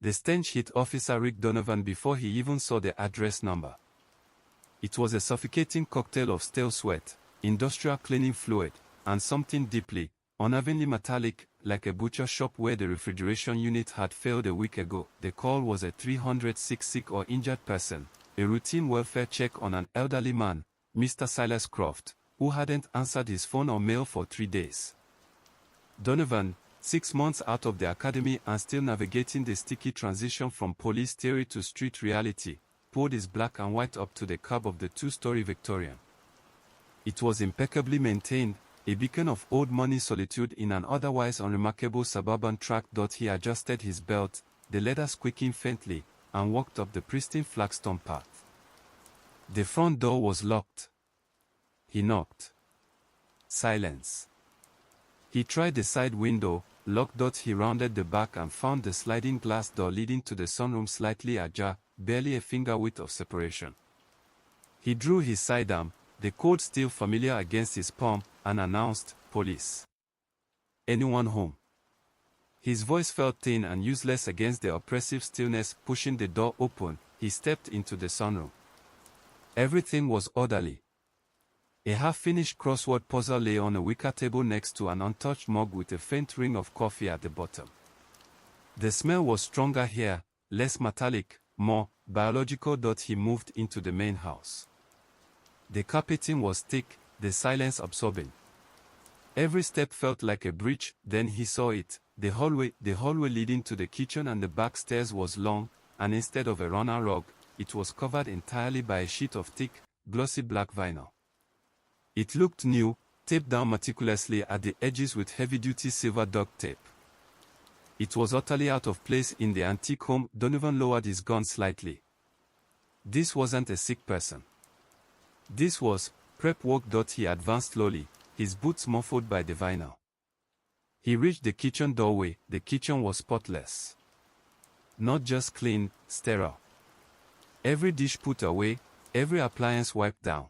The stench hit Officer Rick Donovan before he even saw the address number. It was a suffocating cocktail of stale sweat, industrial cleaning fluid, and something deeply, unnervingly metallic, like a butcher shop where the refrigeration unit had failed a week ago. The call was a 306 sick or injured person, a routine welfare check on an elderly man, Mr. Silas Croft, who hadn't answered his phone or mail for 3 days. Donovan, 6 months out of the academy and still navigating the sticky transition from police theory to street reality, pulled his black and white up to the cab of the 2-story Victorian. It was impeccably maintained, a beacon of old-money solitude in an otherwise unremarkable suburban tract. He adjusted his belt, the leather squeaking faintly, and walked up the pristine flagstone path. The front door was locked. He knocked. Silence. He tried the side window, locked. He rounded the back and found the sliding glass door leading to the sunroom slightly ajar, barely a finger width of separation. He drew his sidearm, the code still familiar against his palm, and announced, "Police. Anyone home?" His voice felt thin and useless against the oppressive stillness. Pushing the door open, he stepped into the sunroom. Everything was orderly. A half-finished crossword puzzle lay on a wicker table next to an untouched mug with a faint ring of coffee at the bottom. The smell was stronger here, less metallic, more biological. He moved into the main house. The carpeting was thick, the silence absorbing. Every step felt like a breach. Then he saw it. The hallway leading to the kitchen and the back stairs was long, and instead of a runner rug, it was covered entirely by a sheet of thick, glossy black vinyl. It looked new, taped down meticulously at the edges with heavy-duty silver duct tape. It was utterly out of place in the antique home. Donovan lowered his gun slightly. This wasn't a sick person. This was prep work. He advanced slowly, his boots muffled by the vinyl. He reached the kitchen doorway. The kitchen was spotless. Not just clean, sterile. Every dish put away, every appliance wiped down.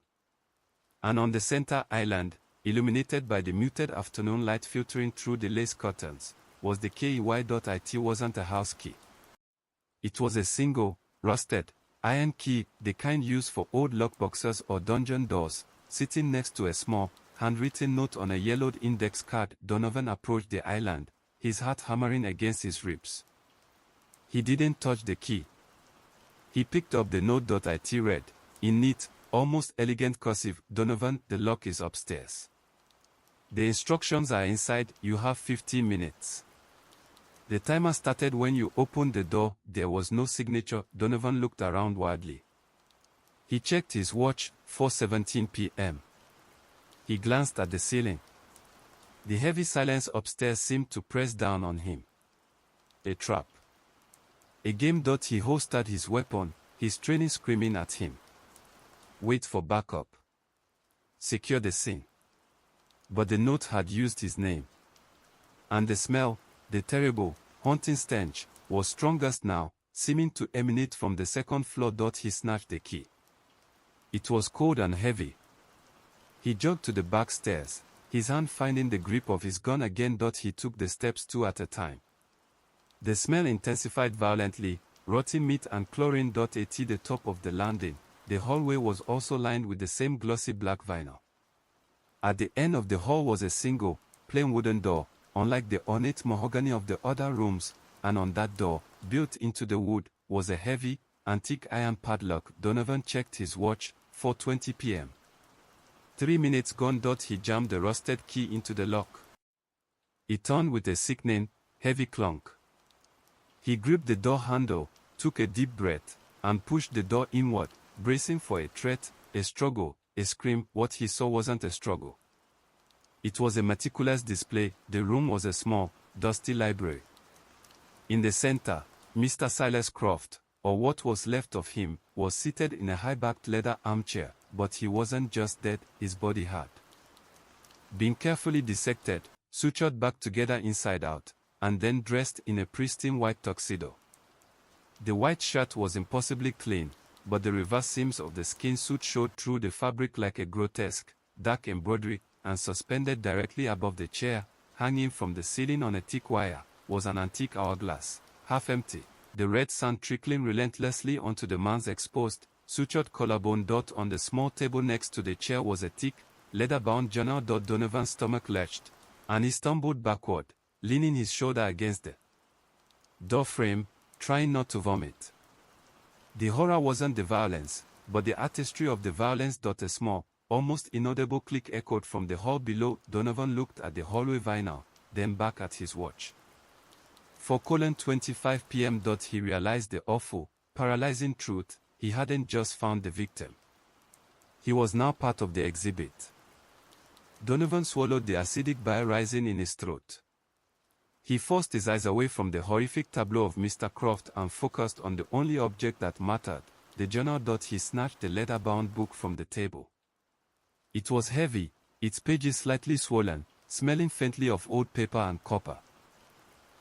And on the center island, illuminated by the muted afternoon light filtering through the lace curtains, was the key. It wasn't a house key. It was a single, rusted, iron key, the kind used for old lockboxes or dungeon doors, sitting next to a small, handwritten note on a yellowed index card. Donovan approached the island, his heart hammering against his ribs. He didn't touch the key. He picked up the note. It read, in neat, almost elegant cursive, "Donovan, the lock is upstairs. The instructions are inside. You have 15 minutes. The timer started when you opened the door." There was no signature. Donovan looked around wildly. He checked his watch, 4:17 p.m. He glanced at the ceiling. The heavy silence upstairs seemed to press down on him. A trap. A game. He holstered his weapon, his training screaming at him. Wait for backup. Secure the scene. But the note had used his name. And the smell, the terrible, haunting stench, was strongest now, seeming to emanate from the second floor. He snatched the key. It was cold and heavy. He jogged to the back stairs, his hand finding the grip of his gun again. He took the steps 2 at a time. The smell intensified violently, rotting meat and chlorine. At the top of the landing, the hallway was also lined with the same glossy black vinyl. At the end of the hall was a single, plain wooden door, unlike the ornate mahogany of the other rooms, and on that door, built into the wood, was a heavy, antique iron padlock. Donovan checked his watch, 4:20 p.m. 3 minutes gone. He jammed the rusted key into the lock. It turned with a sickening, heavy clunk. He gripped the door handle, took a deep breath, and pushed the door inward, bracing for a threat, a struggle, a scream. What he saw wasn't a struggle. It was a meticulous display. The room was a small, dusty library. In the center, Mr. Silas Croft, or what was left of him, was seated in a high-backed leather armchair, but he wasn't just dead. His body had been carefully dissected, sutured back together inside out, and then dressed in a pristine white tuxedo. The white shirt was impossibly clean, but the reverse seams of the skin suit showed through the fabric like a grotesque, dark embroidery, and suspended directly above the chair, hanging from the ceiling on a thick wire, was an antique hourglass, half empty, the red sand trickling relentlessly onto the man's exposed, sutured collarbone. On the small table next to the chair was a thick, leather-bound journal. Donovan's stomach lurched, and he stumbled backward, leaning his shoulder against the door frame, trying not to vomit. The horror wasn't the violence, but the artistry of the violence. A small, almost inaudible click echoed from the hall below. Donovan looked at the hallway vinyl, then back at his watch. 4:25 p.m. He realized the awful, paralyzing truth: he hadn't just found the victim. He was now part of the exhibit. Donovan swallowed the acidic bile rising in his throat. He forced his eyes away from the horrific tableau of Mr. Croft and focused on the only object that mattered, the journal. He snatched the leather-bound book from the table. It was heavy, its pages slightly swollen, smelling faintly of old paper and copper.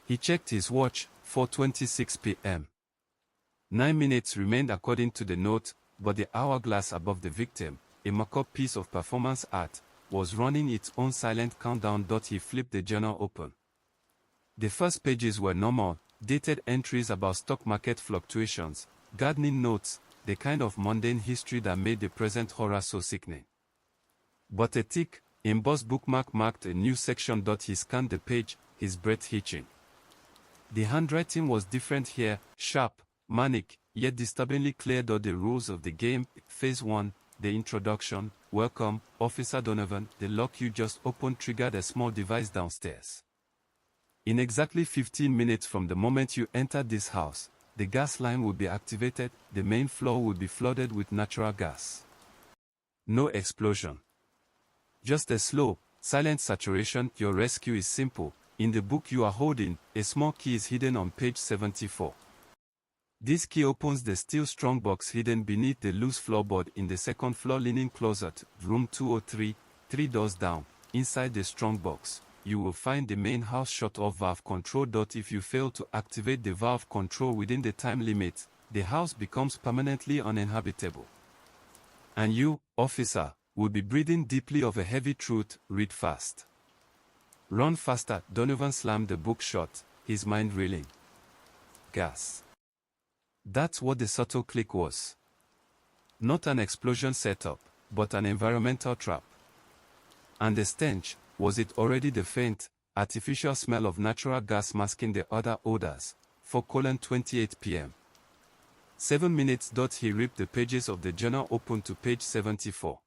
He checked his watch. 4:26 p.m. 9 minutes remained according to the note, but the hourglass above the victim, a mock-up piece of performance art, was running its own silent countdown. He flipped the journal open. The first pages were normal, dated entries about stock market fluctuations, gardening notes, the kind of mundane history that made the present horror so sickening. But a thick, embossed bookmark marked a new section. He scanned the page, his breath hitching. The handwriting was different here, sharp, manic, yet disturbingly clear. The rules of the game: Phase 1, the introduction. Welcome, Officer Donovan. The lock you just opened triggered a small device downstairs. In exactly 15 minutes from the moment you entered this house, the gas line will be activated. The main floor will be flooded with natural gas. No explosion. Just a slow, silent saturation. Your rescue is simple. In the book you are holding, a small key is hidden on page 74. This key opens the steel strongbox hidden beneath the loose floorboard in the second floor linen closet, room 203, 3 doors down. Inside the strongbox, you will find the main house shut-off valve control. If you fail to activate the valve control within the time limit, the house becomes permanently uninhabitable. And you, officer, will be breathing deeply of a heavy truth. Read fast. Run faster. Donovan slammed the book shut, his mind reeling. Gas. That's what the subtle click was. Not an explosion setup, but an environmental trap. And the stench, was it already the faint, artificial smell of natural gas masking the other odors? 4:28 p.m. 7 minutes. He ripped the pages of the journal open to page 74.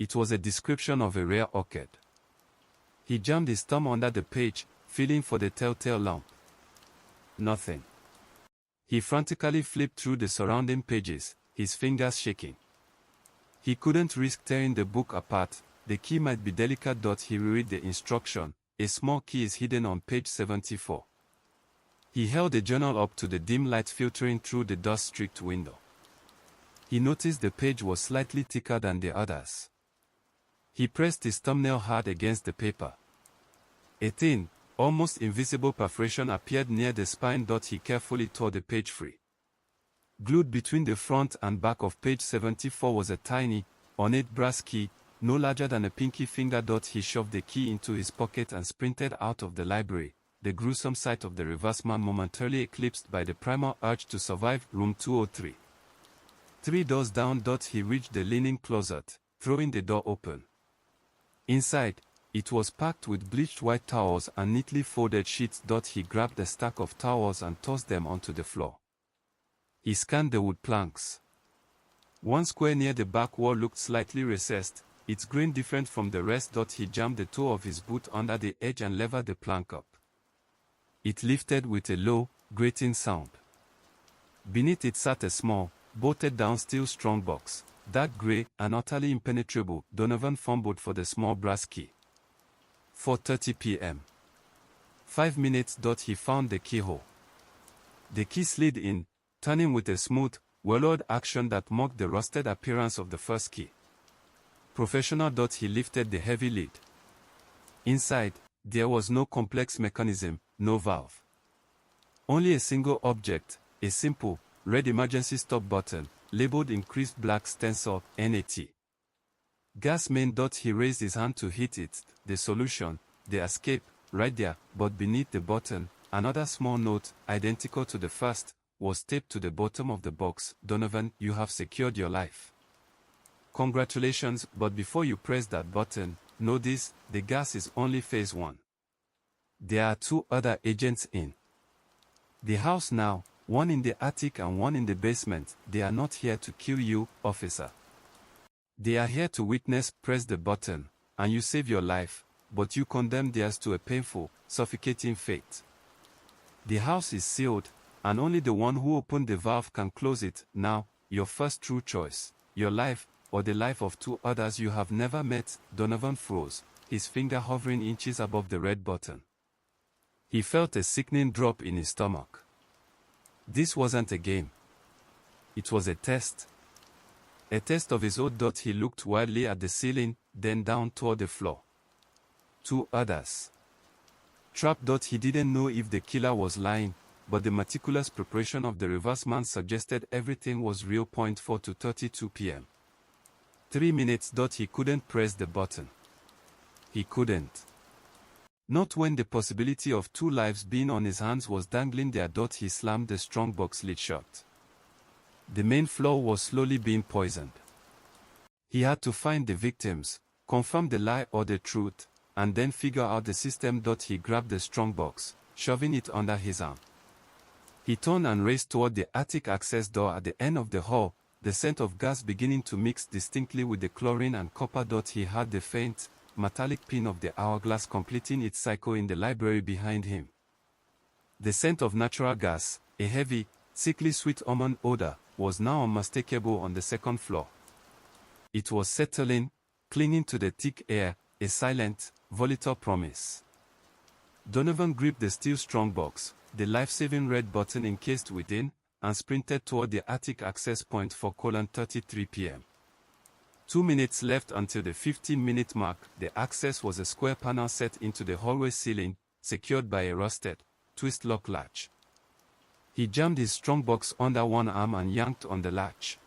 It was a description of a rare orchid. He jammed his thumb under the page, feeling for the telltale lump. Nothing. He frantically flipped through the surrounding pages, his fingers shaking. He couldn't risk tearing the book apart. The key might be delicate. He reread the instruction. A small key is hidden on page 74. He held the journal up to the dim light filtering through the dust-streaked window. He noticed the page was slightly thicker than the others. He pressed his thumbnail hard against the paper. A thin, almost invisible perforation appeared near the spine. He carefully tore the page free. Glued between the front and back of page 74 was a tiny, ornate brass key, no larger than a pinky finger. He shoved the key into his pocket and sprinted out of the library, the gruesome sight of the reverse man momentarily eclipsed by the primal urge to survive. Room 203. 3 doors down. He reached the linen closet, throwing the door open. Inside, it was packed with bleached white towels and neatly folded sheets. He grabbed a stack of towels and tossed them onto the floor. He scanned the wood planks. One square near the back wall looked slightly recessed, its grain different from the rest. He jammed the toe of his boot under the edge and levered the plank up. It lifted with a low, grating sound. Beneath it sat a small, bolted-down steel strongbox, dark gray and utterly impenetrable. Donovan fumbled for the small brass key. 4:30 p.m. 5 minutes. He found the keyhole. The key slid in, turning with a smooth, well-oiled action that mocked the rusted appearance of the first key. Professional. He lifted the heavy lid. Inside, there was no complex mechanism, no valve. Only a single object, a simple, red emergency stop button, labeled in crisp black stencil, NAT. Gas main. He raised his hand to hit it, the solution, the escape, right there, but beneath the button, Another small note, identical to the first, was taped to the bottom of the box. Donovan, you have secured your life. Congratulations, but before you press that button, know this, the gas is only phase 1. There are 2 other agents in the house now, one in the attic and one in the basement. They are not here to kill you, officer. They are here to witness. Press the button, and you save your life, but you condemn theirs to a painful, suffocating fate. The house is sealed, and only the one who opened the valve can close it. Now, your first true choice, your life, or the life of 2 others you have never met. Donovan froze, his finger hovering inches above the red button. He felt a sickening drop in his stomach. This wasn't a game. It was a test. A test of his own. He looked wildly at the ceiling, then down toward the floor. 2 others. Trapped. He didn't know if the killer was lying, but the meticulous preparation of the reverse man suggested everything was real. 4 to 32 p.m. 3 minutes. He couldn't press the button. He couldn't. Not when the possibility of 2 lives being on his hands was dangling there. He slammed the strongbox lid shut. The main floor was slowly being poisoned. He had to find the victims, confirm the lie or the truth, and then figure out the system. He grabbed the strongbox, shoving it under his arm. He turned and raced toward the attic access door at the end of the hall, the scent of gas beginning to mix distinctly with the chlorine and copper. He heard the faint, metallic ping of the hourglass completing its cycle in the library behind him. The scent of natural gas, a heavy, sickly sweet almond odor, was now unmistakable on the 2nd floor. It was settling, clinging to the thick air, a silent, volatile promise. Donovan gripped the steel strongbox, the life-saving red button encased within, and sprinted toward the attic access point. 4:33 p.m. 2 minutes left until the 15-minute mark. The access was a square panel set into the hallway ceiling, secured by a rusted, twist-lock latch. He jammed his strongbox under one arm and yanked on the latch.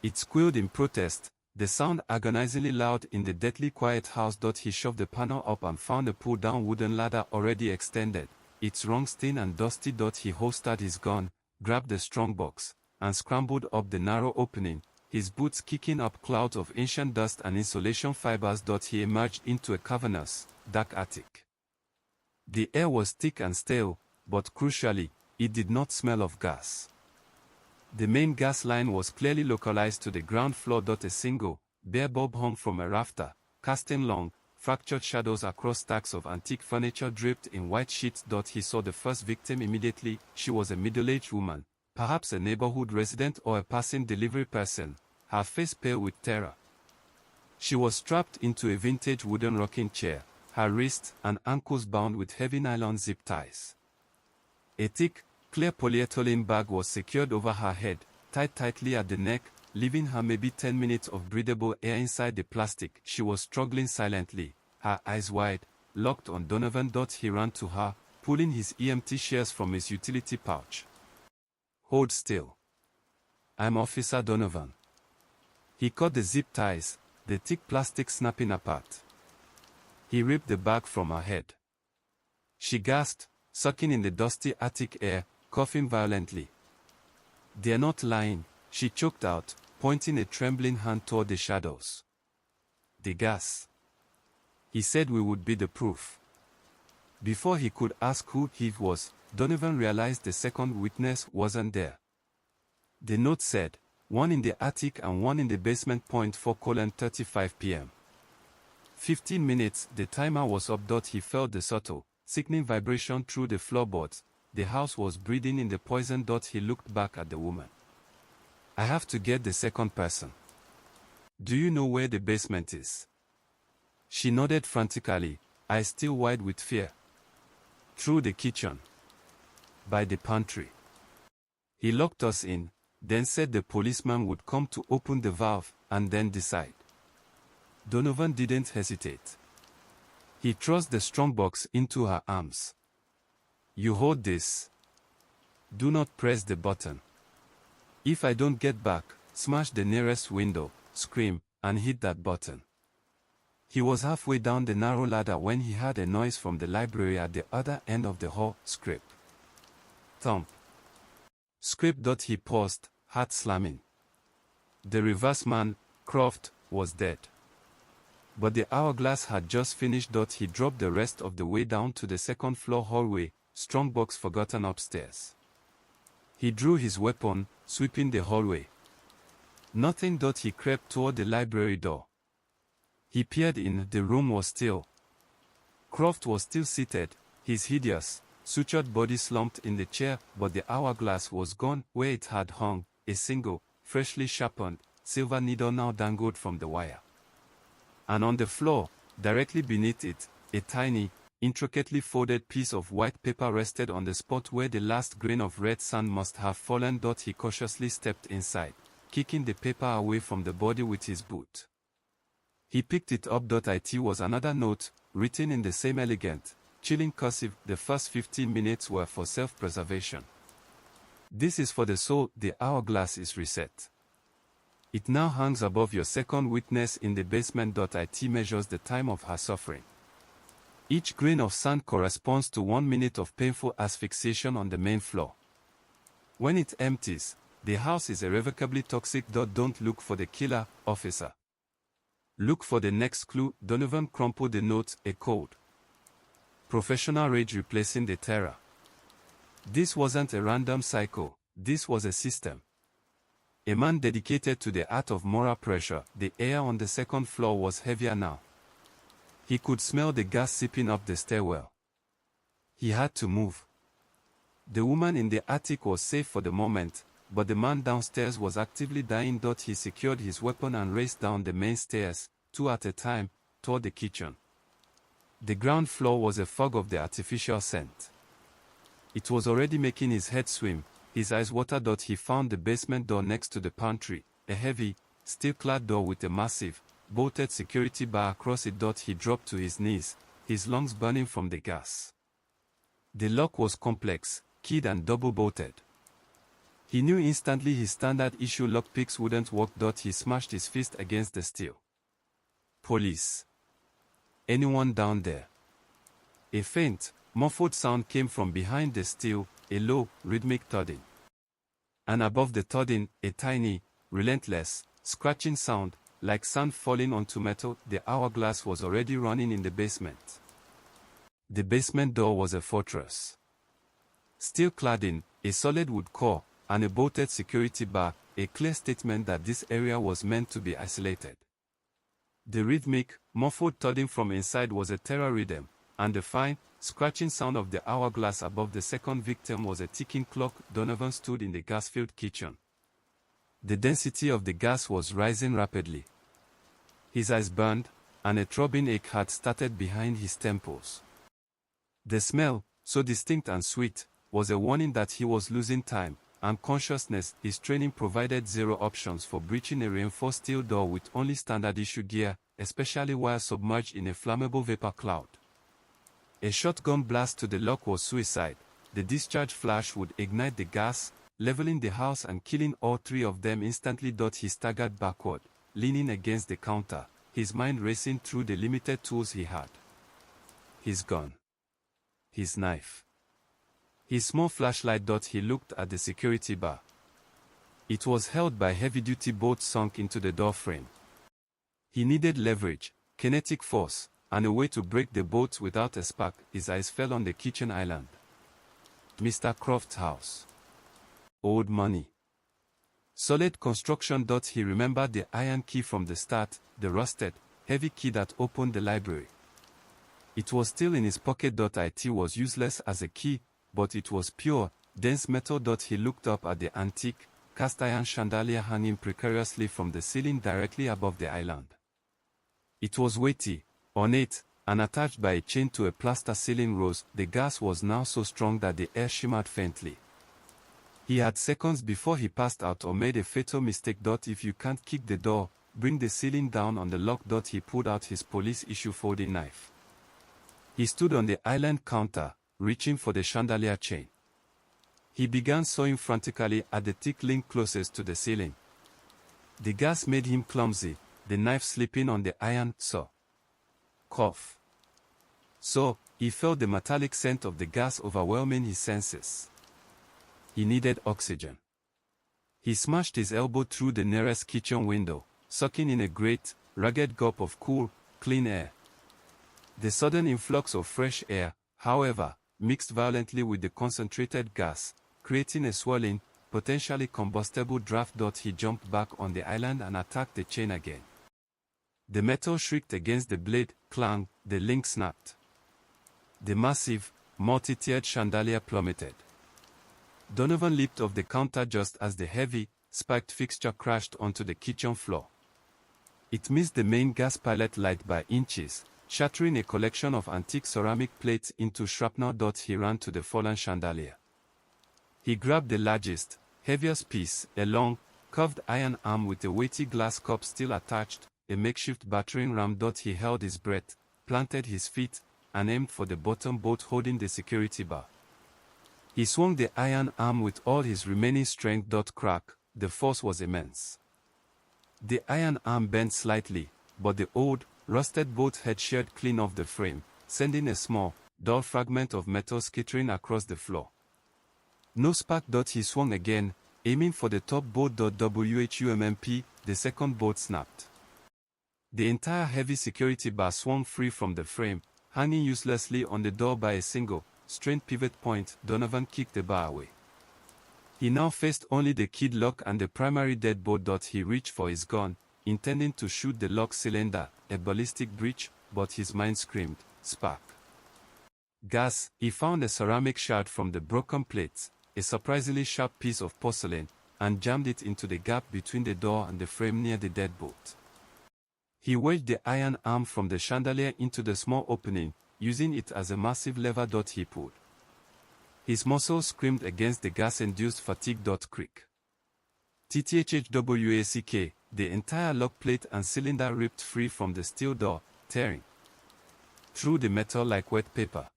It squealed in protest, the sound agonizingly loud in the deathly quiet house. He shoved the panel up and found a pull-down wooden ladder already extended, its rungs thin and dusty. He holstered his gun, grabbed the strongbox, and scrambled up the narrow opening, his boots kicking up clouds of ancient dust and insulation fibers. He emerged into a cavernous, dark attic. The air was thick and stale, but crucially, it did not smell of gas. The main gas line was clearly localized to the ground floor. A single, bare bulb hung from a rafter, casting long, fractured shadows across stacks of antique furniture draped in white sheets. He saw the first victim immediately. She was a middle-aged woman, perhaps a neighborhood resident or a passing delivery person, her face pale with terror. She was strapped into a vintage wooden rocking chair, her wrists and ankles bound with heavy nylon zip ties. A thick, clear polyethylene bag was secured over her head, tied tightly at the neck, leaving her maybe 10 minutes of breathable air inside the plastic. She was struggling silently, her eyes wide, locked on Donovan. He ran to her, pulling his EMT shears from his utility pouch. Hold still. I'm Officer Donovan. He caught the zip ties, the thick plastic snapping apart. He ripped the bag from her head. She gasped, sucking in the dusty attic air, coughing violently. They're not lying, she choked out, pointing a trembling hand toward the shadows. The gas. He said we would be the proof. Before he could ask who he was, Donovan realized the second witness wasn't there. The note said, one in the attic and one in the basement. 4:35 p.m. 15 minutes, the timer was up. He felt the subtle, sickening vibration through the floorboards. The house was breathing in the poison. He looked back at the woman. I have to get the second person. Do you know where the basement is? She nodded frantically, eyes still wide with fear. Through the kitchen. By the pantry. He locked us in, then said the policeman would come to open the valve, and then decide. Donovan didn't hesitate. He thrust the strongbox into her arms. You hold this. Do not press the button. If I don't get back, smash the nearest window, scream, and hit that button. He was halfway down the narrow ladder when he heard a noise from the library at the other end of the hall. Scrape. Thump. Scrape. He paused, heart slamming. The reverse man, Croft, was dead. But the Hourglass had just finished. He dropped the rest of the way down to the second floor hallway, Strongbox forgotten upstairs. He drew his weapon, sweeping the hallway. Nothing. He crept toward the library door. He peered in. The room was still. Croft was still seated, his hideous, sutured body slumped in the chair, but the Hourglass was gone. Where it had hung, a single, freshly sharpened, silver needle now dangled from the wire. And on the floor, directly beneath it, a tiny, intricately folded piece of white paper rested on the spot where the last grain of red sand must have fallen. He cautiously stepped inside, kicking the paper away from the body with his boot. He picked it up. It was another note, written in the same elegant, chilling cursive. The first 15 minutes were for self-preservation. This is for the soul. The Hourglass is reset. It now hangs above your second witness in the basement. It measures the time of her suffering. Each grain of sand corresponds to 1 minute of painful asphyxiation on the main floor. When it empties, the house is irrevocably toxic. Don't look for the killer, officer. Look for the next clue. Donovan crumpled the note. A code. Professional rage replacing the terror. This wasn't a random psycho, this was a system. A man dedicated to the art of moral pressure. The air on the second floor was heavier now. He could smell the gas seeping up the stairwell. He had to move. The woman in the attic was safe for the moment, but the man downstairs was actively dying. He secured his weapon and raced down the main stairs, 2 at a time, toward the kitchen. The ground floor was a fog of the artificial scent. It was already making his head swim, his eyes water. He found the basement door next to the pantry, a heavy, steel-clad door with a massive, bolted security bar across it. He dropped to his knees, his lungs burning from the gas. The lock was complex, keyed and double-bolted. He knew instantly his standard-issue lockpicks wouldn't work. He smashed his fist against the steel. Police. Anyone down there? A faint, muffled sound came from behind the steel, a low, rhythmic thudding. And above the thudding, a tiny, relentless, scratching sound, like sand falling onto metal. The Hourglass was already running in the basement. The basement door was a fortress. Steel cladding, a solid wood core, and a bolted security bar, a clear statement that this area was meant to be isolated. The rhythmic, muffled thudding from inside was a terror rhythm, and the fine, scratching sound of the Hourglass above the second victim was a ticking clock. Donovan stood in the gas-filled kitchen. The density of the gas was rising rapidly. His eyes burned, and a throbbing ache had started behind his temples. The smell, so distinct and sweet, was a warning that he was losing time and consciousness. His training provided zero options for breaching a reinforced steel door with only standard-issue gear, especially while submerged in a flammable vapor cloud. A shotgun blast to the lock was suicide. The discharge flash would ignite the gas, leveling the house and killing all 3 of them instantly. He staggered backward, leaning against the counter, his mind racing through the limited tools he had. His gun. His knife. His small flashlight. He looked at the security bar. It was held by heavy-duty bolts sunk into the door frame. He needed leverage, kinetic force, and a way to break the bolts without a spark. His eyes fell on the kitchen island. Mr. Croft's house. Old money. Solid construction. He remembered the iron key from the start, the rusted, heavy key that opened the library. It was still in his pocket. It was useless as a key, but it was pure, dense metal. He looked up at the antique, cast-iron chandelier hanging precariously from the ceiling directly above the island. It was weighty, ornate, and attached by a chain to a plaster ceiling rose. The gas was now so strong that the air shimmered faintly. He had seconds before he passed out or made a fatal mistake. If you can't kick the door, bring the ceiling down on the lock. He pulled out his police-issue folding knife. He stood on the island counter, reaching for the chandelier chain. He began sawing frantically at the thick link closest to the ceiling. The gas made him clumsy, the knife slipping on the iron saw. cough. So, he felt the metallic scent of the gas overwhelming his senses. He needed oxygen. He smashed his elbow through the nearest kitchen window, sucking in a great, ragged gulp of cool, clean air. The sudden influx of fresh air, however, mixed violently with the concentrated gas, creating a swirling, potentially combustible draft. He jumped back on the island and attacked the chain again. The metal shrieked against the blade, clang, the link snapped. The massive, multi-tiered chandelier plummeted. Donovan leaped off the counter just as the heavy, spiked fixture crashed onto the kitchen floor. It missed the main gas pilot light by inches, shattering a collection of antique ceramic plates into shrapnel. He ran to the fallen chandelier. He grabbed the largest, heaviest piece, a long, curved iron arm with a weighty glass cup still attached, a makeshift battering ram. He held his breath, planted his feet, and aimed for the bottom bolt holding the security bar. He swung the iron arm with all his remaining strength. Crack, the force was immense. The iron arm bent slightly, but the old, rusted bolt head sheared clean off the frame, sending a small, dull fragment of metal skittering across the floor. No spark. He swung again, aiming for the top bolt. WHUMMP, the second bolt snapped. The entire heavy security bar swung free from the frame, hanging uselessly on the door by a single, strained pivot point. Donovan kicked the bar away. He now faced only the keyed lock and the primary deadbolt. He reached for his gun, intending to shoot the lock cylinder, a ballistic breach, but his mind screamed, spark. Gas. He found a ceramic shard from the broken plates, a surprisingly sharp piece of porcelain, and jammed it into the gap between the door and the frame near the deadbolt. He wedged the iron arm from the chandelier into the small opening, using it as a massive lever. He pulled. His muscles screamed against the gas-induced fatigue. Creak. TTHHWACK, the entire lock plate and cylinder ripped free from the steel door, tearing through the metal like wet paper.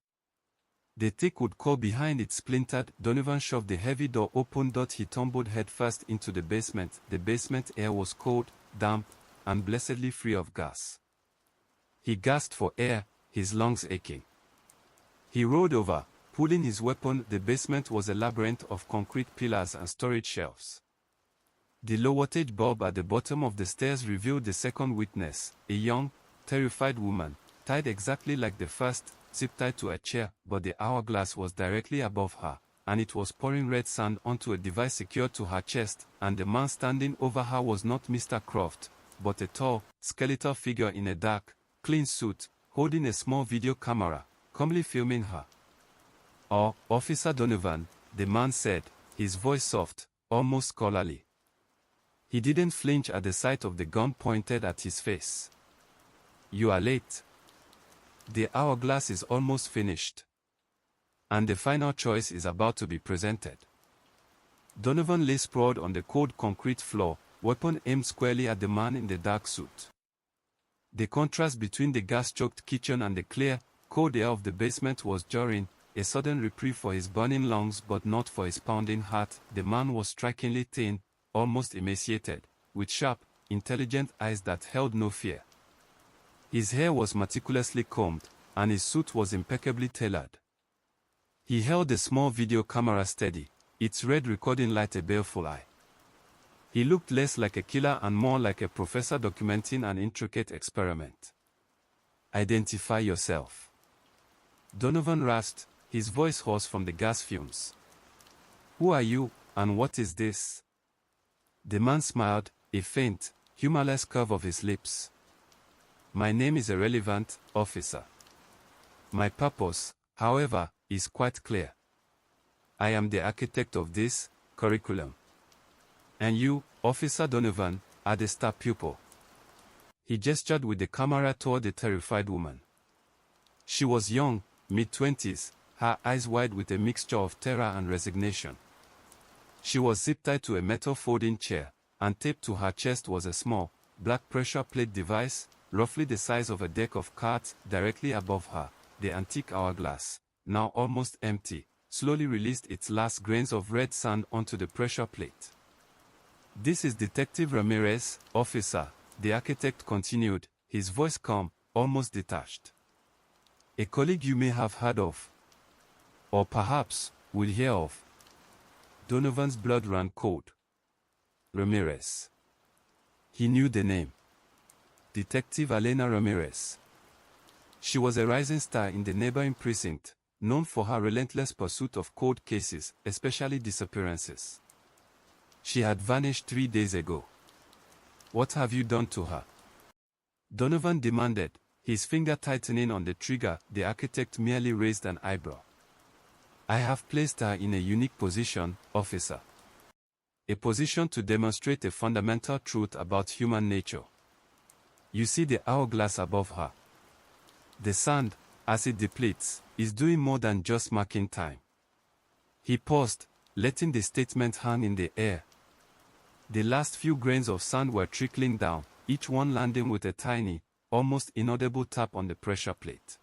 The thick wood core behind it splintered. Donovan shoved the heavy door open. He tumbled headfirst into the basement. The basement air was cold, damp, and blessedly free of gas. He gasped for air, his lungs aching. He rolled over, pulling his weapon. The basement was a labyrinth of concrete pillars and storage shelves. The low-wattage bulb at the bottom of the stairs revealed the second witness, a young, terrified woman, tied exactly like the first, zip-tied to a chair, but the hourglass was directly above her, and it was pouring red sand onto a device secured to her chest, and the man standing over her was not Mr. Croft, but a tall, skeletal figure in a dark, clean suit, holding a small video camera, calmly filming her. "Oh, Officer Donovan," the man said, his voice soft, almost scholarly. He didn't flinch at the sight of the gun pointed at his face. "You are late. The hourglass is almost finished. And the final choice is about to be presented." Donovan lay sprawled on the cold concrete floor, weapon aimed squarely at the man in the dark suit. The contrast between the gas-choked kitchen and the clear, cold air of the basement was jarring, a sudden reprieve for his burning lungs but not for his pounding heart. The man was strikingly thin, almost emaciated, with sharp, intelligent eyes that held no fear. His hair was meticulously combed, and his suit was impeccably tailored. He held the small video camera steady, its red recording light a baleful eye. He looked less like a killer and more like a professor documenting an intricate experiment. "Identify yourself," Donovan rasped, his voice hoarse from the gas fumes. "Who are you, and what is this?" The man smiled, a faint, humorless curve of his lips. "My name is irrelevant, officer. My purpose, however, is quite clear. I am the architect of this curriculum. And you, Officer Donovan, are the star pupil." He gestured with the camera toward the terrified woman. She was young, mid-20s, her eyes wide with a mixture of terror and resignation. She was zip-tied to a metal folding chair, and taped to her chest was a small, black pressure plate device, roughly the size of a deck of cards. Directly above her, the antique hourglass, now almost empty, slowly released its last grains of red sand onto the pressure plate. "This is Detective Ramirez, officer," the architect continued, his voice calm, almost detached. A colleague you may have heard of, or perhaps will hear of. Donovan's blood ran cold. Ramirez. He knew the name. Detective Elena Ramirez. She was a rising star in the neighboring precinct, known for her relentless pursuit of cold cases, especially disappearances. She had vanished 3 days ago. What have you done to her? Donovan demanded, his finger tightening on the trigger. The architect merely raised an eyebrow. I have placed her in a unique position, officer. A position to demonstrate a fundamental truth about human nature. You see the hourglass above her. The sand, as it depletes, is doing more than just marking time. He paused, letting the statement hang in the air. The last few grains of sand were trickling down, each one landing with a tiny, almost inaudible tap on the pressure plate.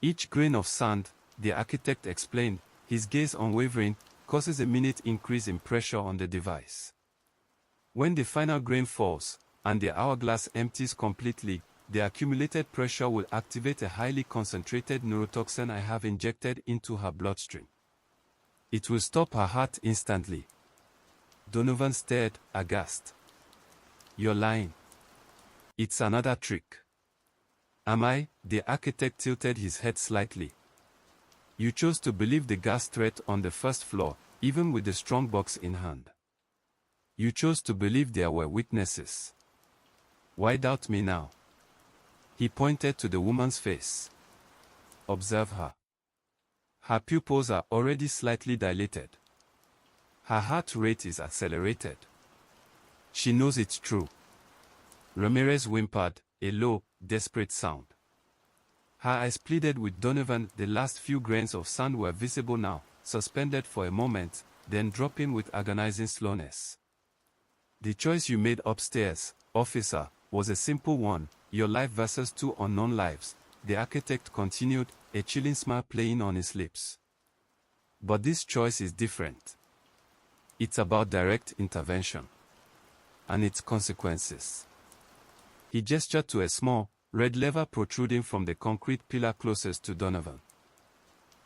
Each grain of sand, the architect explained, his gaze unwavering, causes a minute increase in pressure on the device. When the final grain falls, and the hourglass empties completely, the accumulated pressure will activate a highly concentrated neurotoxin I have injected into her bloodstream. It will stop her heart instantly. Donovan stared, aghast. You're lying. It's another trick. Am I? The architect tilted his head slightly. You chose to believe the gas threat on the first floor, even with the strongbox in hand. You chose to believe there were witnesses. Why doubt me now? He pointed to the woman's face. Observe her. Her pupils are already slightly dilated. Her heart rate is accelerated. She knows it's true. Ramirez whimpered, a low, desperate sound. Her eyes pleaded with Donovan. The last few grains of sand were visible now, suspended for a moment, then dropping with agonizing slowness. The choice you made upstairs, officer, was a simple one, your life versus 2 unknown lives, the architect continued, a chilling smile playing on his lips. But this choice is different. It's about direct intervention. And its consequences. He gestured to a small, red lever protruding from the concrete pillar closest to Donovan.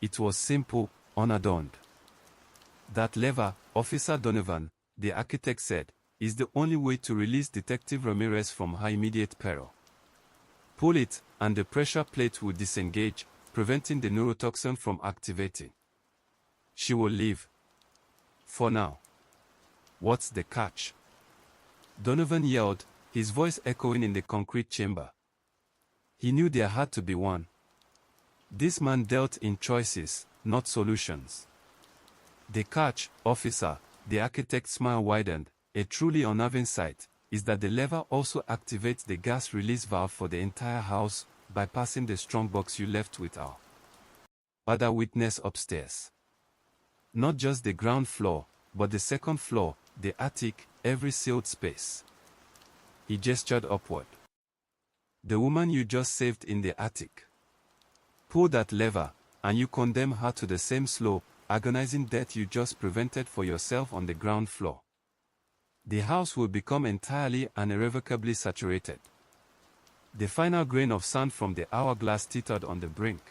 It was simple, unadorned. That lever, Officer Donovan, the architect said, is the only way to release Detective Ramirez from her immediate peril. Pull it, and the pressure plate will disengage, preventing the neurotoxin from activating. She will live. For now. What's the catch? Donovan yelled, his voice echoing in the concrete chamber. He knew there had to be one. This man dealt in choices, not solutions. The catch, officer, the architect's smile widened, a truly unnerving sight, is that the lever also activates the gas release valve for the entire house, bypassing the strongbox you left with our other witness upstairs. Not just the ground floor, but the second floor, the attic, every sealed space. He gestured upward. The woman you just saved in the attic. Pull that lever, and you condemn her to the same slow, agonizing death you just prevented for yourself on the ground floor. The house will become entirely and irrevocably saturated. The final grain of sand from the hourglass teetered on the brink.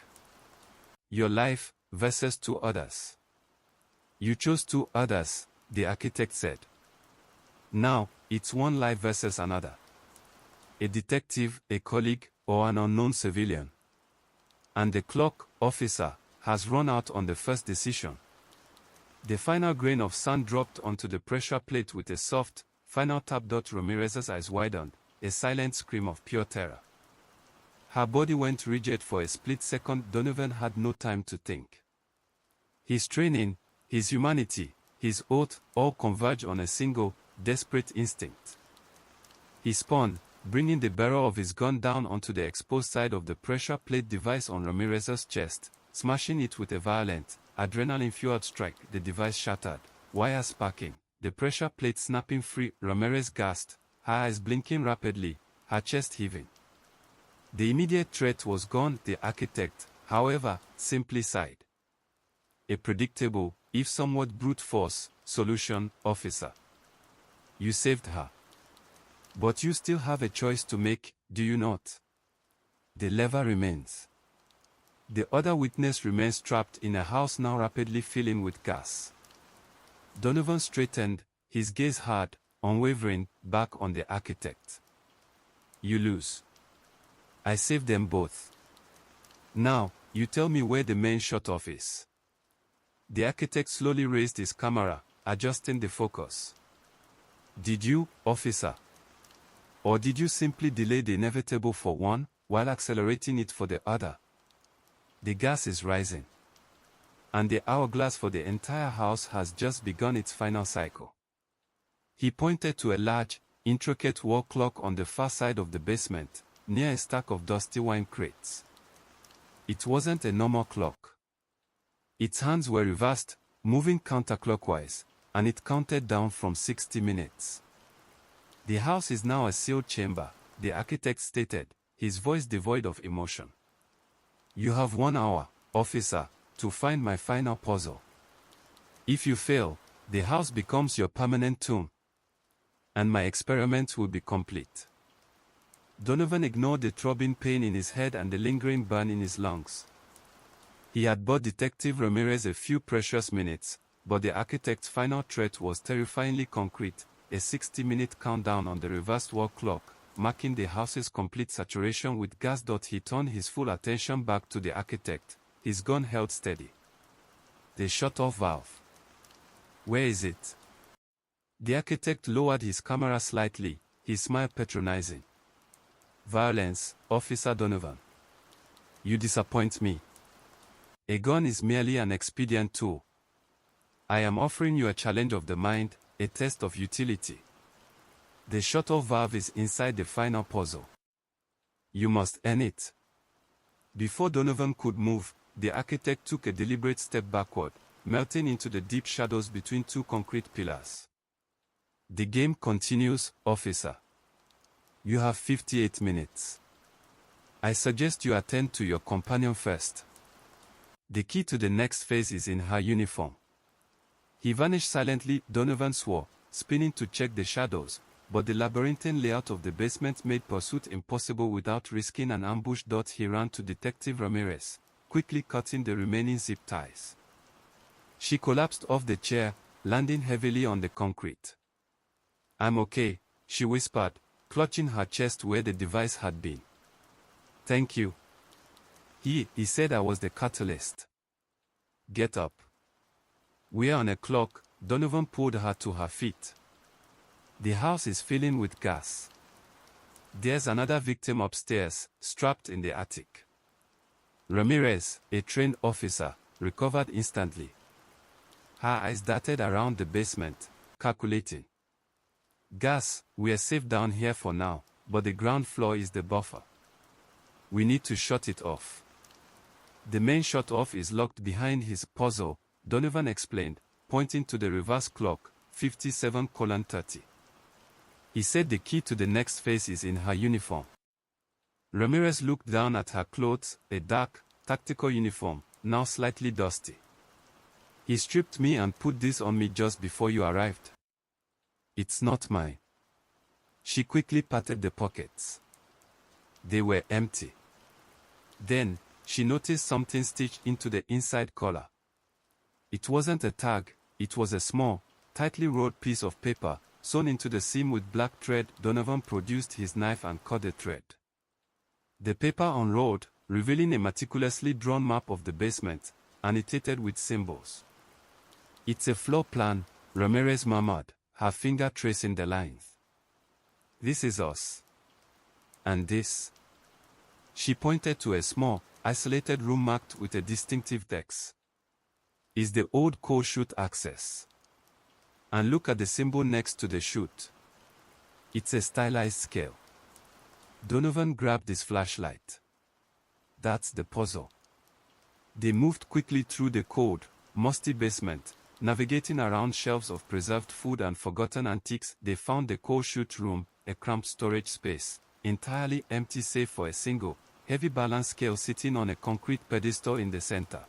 Your life, versus 2 others. You chose 2 others, the architect said. Now, it's one life versus another. A detective, a colleague, or an unknown civilian. And the clock, officer, has run out on the first decision. The final grain of sand dropped onto the pressure plate with a soft, final tap. Ramirez's eyes widened, a silent scream of pure terror. Her body went rigid for a split second. Donovan had no time to think. His training, his humanity, his oath, all converged on a single, desperate instinct. He spun, bringing the barrel of his gun down onto the exposed side of the pressure plate device on Ramirez's chest, smashing it with a violent, adrenaline-fueled strike. The device shattered, wires sparking, the pressure plate snapping free. Ramirez gasped, her eyes blinking rapidly, her chest heaving. The immediate threat was gone. The architect, however, simply sighed. A predictable, if somewhat brute force, solution, officer. You saved her. But you still have a choice to make, do you not? The lever remains. The other witness remains trapped in a house now rapidly filling with gas. Donovan straightened, his gaze hard, unwavering, back on the architect. You lose. I saved them both. Now, you tell me where the main shut-off is. The architect slowly raised his camera, adjusting the focus. Did you, officer? Or did you simply delay the inevitable for one, while accelerating it for the other? The gas is rising. And the hourglass for the entire house has just begun its final cycle. He pointed to a large, intricate wall clock on the far side of the basement, near a stack of dusty wine crates. It wasn't a normal clock. Its hands were reversed, moving counterclockwise, and it counted down from 60 minutes. The house is now a sealed chamber, the architect stated, his voice devoid of emotion. You have 1 hour, officer, to find my final puzzle. If you fail, the house becomes your permanent tomb, and my experiment will be complete. Donovan ignored the throbbing pain in his head and the lingering burn in his lungs. He had bought Detective Ramirez a few precious minutes, but the architect's final threat was terrifyingly concrete, a 60-minute countdown on the reversed wall clock, marking the house's complete saturation with gas. He turned his full attention back to the architect, his gun held steady. The shut-off valve. Where is it? The architect lowered his camera slightly, his smile patronizing. Violence, Officer Donovan. You disappoint me. A gun is merely an expedient tool. I am offering you a challenge of the mind, a test of utility. The shut-off valve is inside the final puzzle. You must earn it. Before Donovan could move, the architect took a deliberate step backward, melting into the deep shadows between two concrete pillars. The game continues, officer. You have 58 minutes. I suggest you attend to your companion first. The key to the next phase is in her uniform. He vanished silently, Donovan swore, spinning to check the shadows, but the labyrinthine layout of the basement made pursuit impossible without risking an ambush. He ran to Detective Ramirez, quickly cutting the remaining zip ties. She collapsed off the chair, landing heavily on the concrete. I'm okay, she whispered, clutching her chest where the device had been. Thank you. He said I was the catalyst. Get up. We're on a clock. Donovan pulled her to her feet. The house is filling with gas. There's another victim upstairs, strapped in the attic. Ramirez, a trained officer, recovered instantly. Her eyes darted around the basement, calculating. Gas, we're safe down here for now, but the ground floor is the buffer. We need to shut it off. The main shut-off is locked behind his puzzle, Donovan explained, pointing to the reverse clock, 57:30. He said the key to the next phase is in her uniform. Ramirez looked down at her clothes, a dark, tactical uniform, now slightly dusty. He stripped me and put this on me just before you arrived. It's not mine. She quickly patted the pockets. They were empty. Then, she noticed something stitched into the inside collar. It wasn't a tag, it was a small, tightly rolled piece of paper, sewn into the seam with black thread. Donovan produced his knife and cut the thread. The paper unrolled, revealing a meticulously drawn map of the basement, annotated with symbols. It's a floor plan, Ramirez murmured, her finger tracing the lines. This is us. And this. She pointed to a small, isolated room marked with a distinctive text. Is the old coal chute access. And look at the symbol next to the chute. It's a stylized scale. Donovan grabbed his flashlight. That's the puzzle. They moved quickly through the cold, musty basement, navigating around shelves of preserved food and forgotten antiques. They found the coal chute room, a cramped storage space, entirely empty save for a single, heavy balance scale sitting on a concrete pedestal in the center.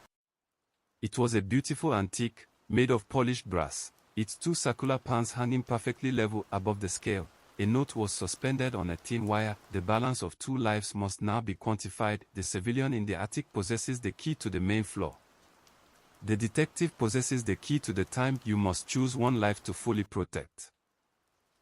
It was a beautiful antique, made of polished brass, its two circular pans hanging perfectly level above the scale, a note was suspended on a thin wire. The balance of 2 lives must now be quantified. The civilian in the attic possesses the key to the main floor. The detective possesses the key to the time. You must choose 1 life to fully protect.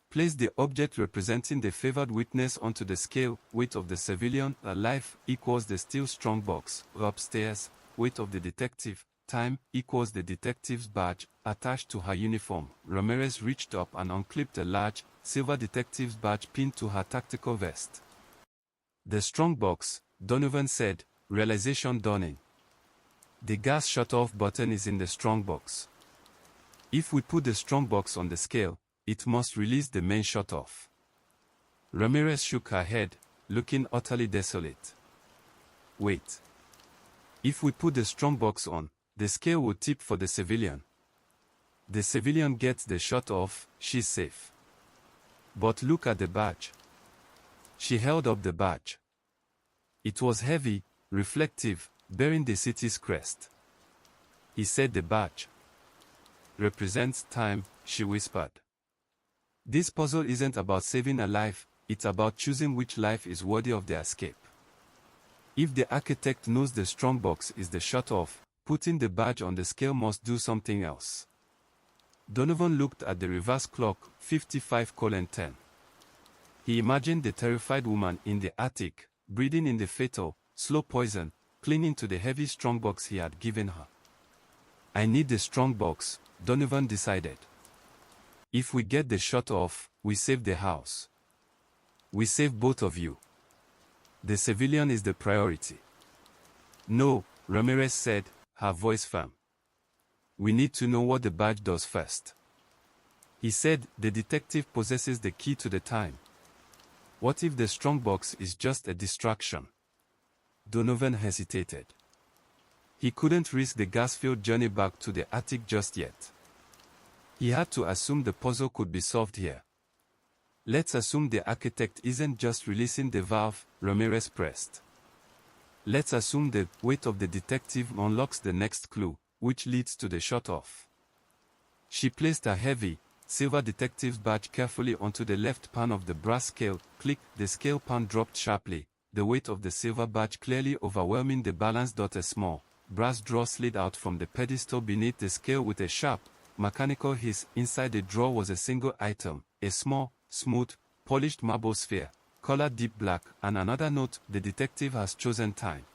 Place the object representing the favored witness onto the scale. Weight of the civilian, a life, equals the steel strongbox, upstairs. Weight of the detective, time, equals the detective's badge, attached to her uniform. Ramirez reached up and unclipped a large, silver detective's badge pinned to her tactical vest. The strongbox, Donovan said, realization dawning. The gas shut-off button is in the strongbox. If we put the strongbox on the scale, it must release the main shut-off. Ramirez shook her head, looking utterly desolate. Wait. If we put the strongbox on, the scale will tip for the civilian. The civilian gets the shut-off, she's safe. But look at the badge. She held up the badge. It was heavy, reflective, bearing the city's crest. He said the badge represents time, she whispered. This puzzle isn't about saving a life, it's about choosing which life is worthy of the escape. If the architect knows the strongbox is the shut-off, putting the badge on the scale must do something else. Donovan looked at the reverse clock, 55:10. He imagined the terrified woman in the attic, breathing in the fatal, slow poison, clinging to the heavy strongbox he had given her. I need the strongbox, Donovan decided. If we get the shut-off, we save the house. We save both of you. The civilian is the priority. No, Ramirez said, her voice firm. We need to know what the badge does first. He said, the detective possesses the key to the time. What if the strongbox is just a distraction? Donovan hesitated. He couldn't risk the gas-filled journey back to the attic just yet. He had to assume the puzzle could be solved here. Let's assume the architect isn't just releasing the valve, Ramirez pressed. Let's assume the weight of the detective unlocks the next clue, which leads to the shut-off. She placed a heavy, silver detective's badge carefully onto the left pan of the brass scale. Click, the scale pan dropped sharply, the weight of the silver badge clearly overwhelming the balance. A small, brass drawer slid out from the pedestal beneath the scale with a sharp, mechanical hiss. Inside the drawer was a single item, a small, smooth, polished marble sphere, colored deep black, and another note: the detective has chosen time.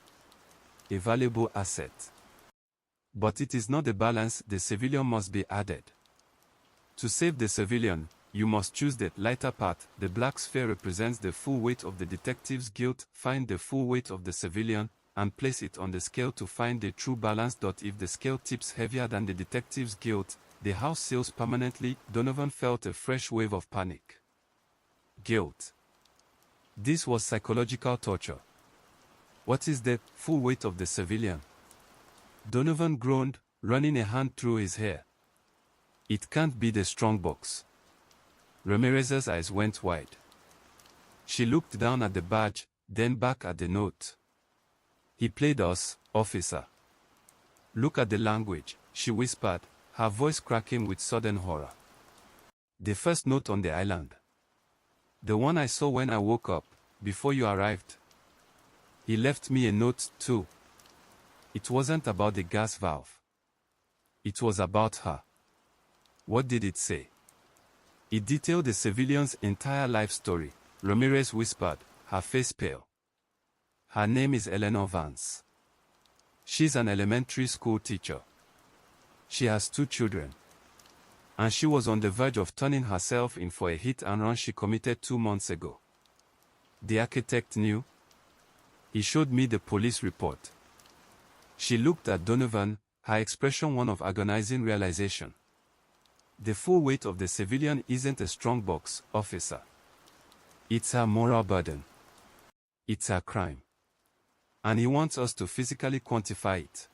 A valuable asset. But it is not the balance, the civilian must be added. To save the civilian, you must choose the lighter part. The black sphere represents the full weight of the detective's guilt. Find the full weight of the civilian, and place it on the scale to find the true balance. If the scale tips heavier than the detective's guilt, the house seals permanently. Donovan felt a fresh wave of panic. Guilt. This was psychological torture. What is the full weight of the civilian? Donovan groaned, running a hand through his hair. It can't be the strongbox. Ramirez's eyes went wide. She looked down at the badge, then back at the note. He played us, officer. Look at the language, she whispered, her voice cracking with sudden horror. The first note on the island. The one I saw when I woke up, before you arrived. He left me a note, too. It wasn't about the gas valve. It was about her. What did it say? It detailed the civilian's entire life story, Ramirez whispered, her face pale. Her name is Eleanor Vance. She's an elementary school teacher. She has 2 children. And she was on the verge of turning herself in for a hit and run she committed 2 months ago. The architect knew. He showed me the police report. She looked at Donovan, her expression one of agonizing realization. The full weight of the civilian isn't a strongbox, officer. It's her moral burden. It's her crime. And he wants us to physically quantify it.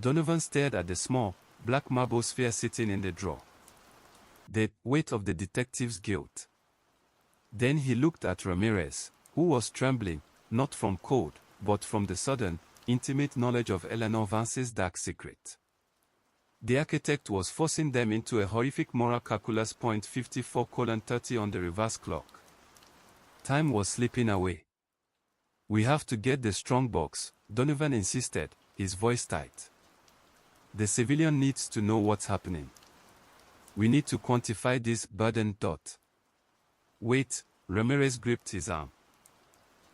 Donovan stared at the small, black marble sphere sitting in the drawer. The weight of the detective's guilt. Then he looked at Ramirez, who was trembling, not from cold, but from the sudden, intimate knowledge of Eleanor Vance's dark secret. The architect was forcing them into a horrific moral calculus. 54:30 on the reverse clock. Time was slipping away. We have to get the Strongbox, Donovan insisted, his voice tight. The civilian needs to know what's happening. We need to quantify this burden. Wait, Ramirez gripped his arm.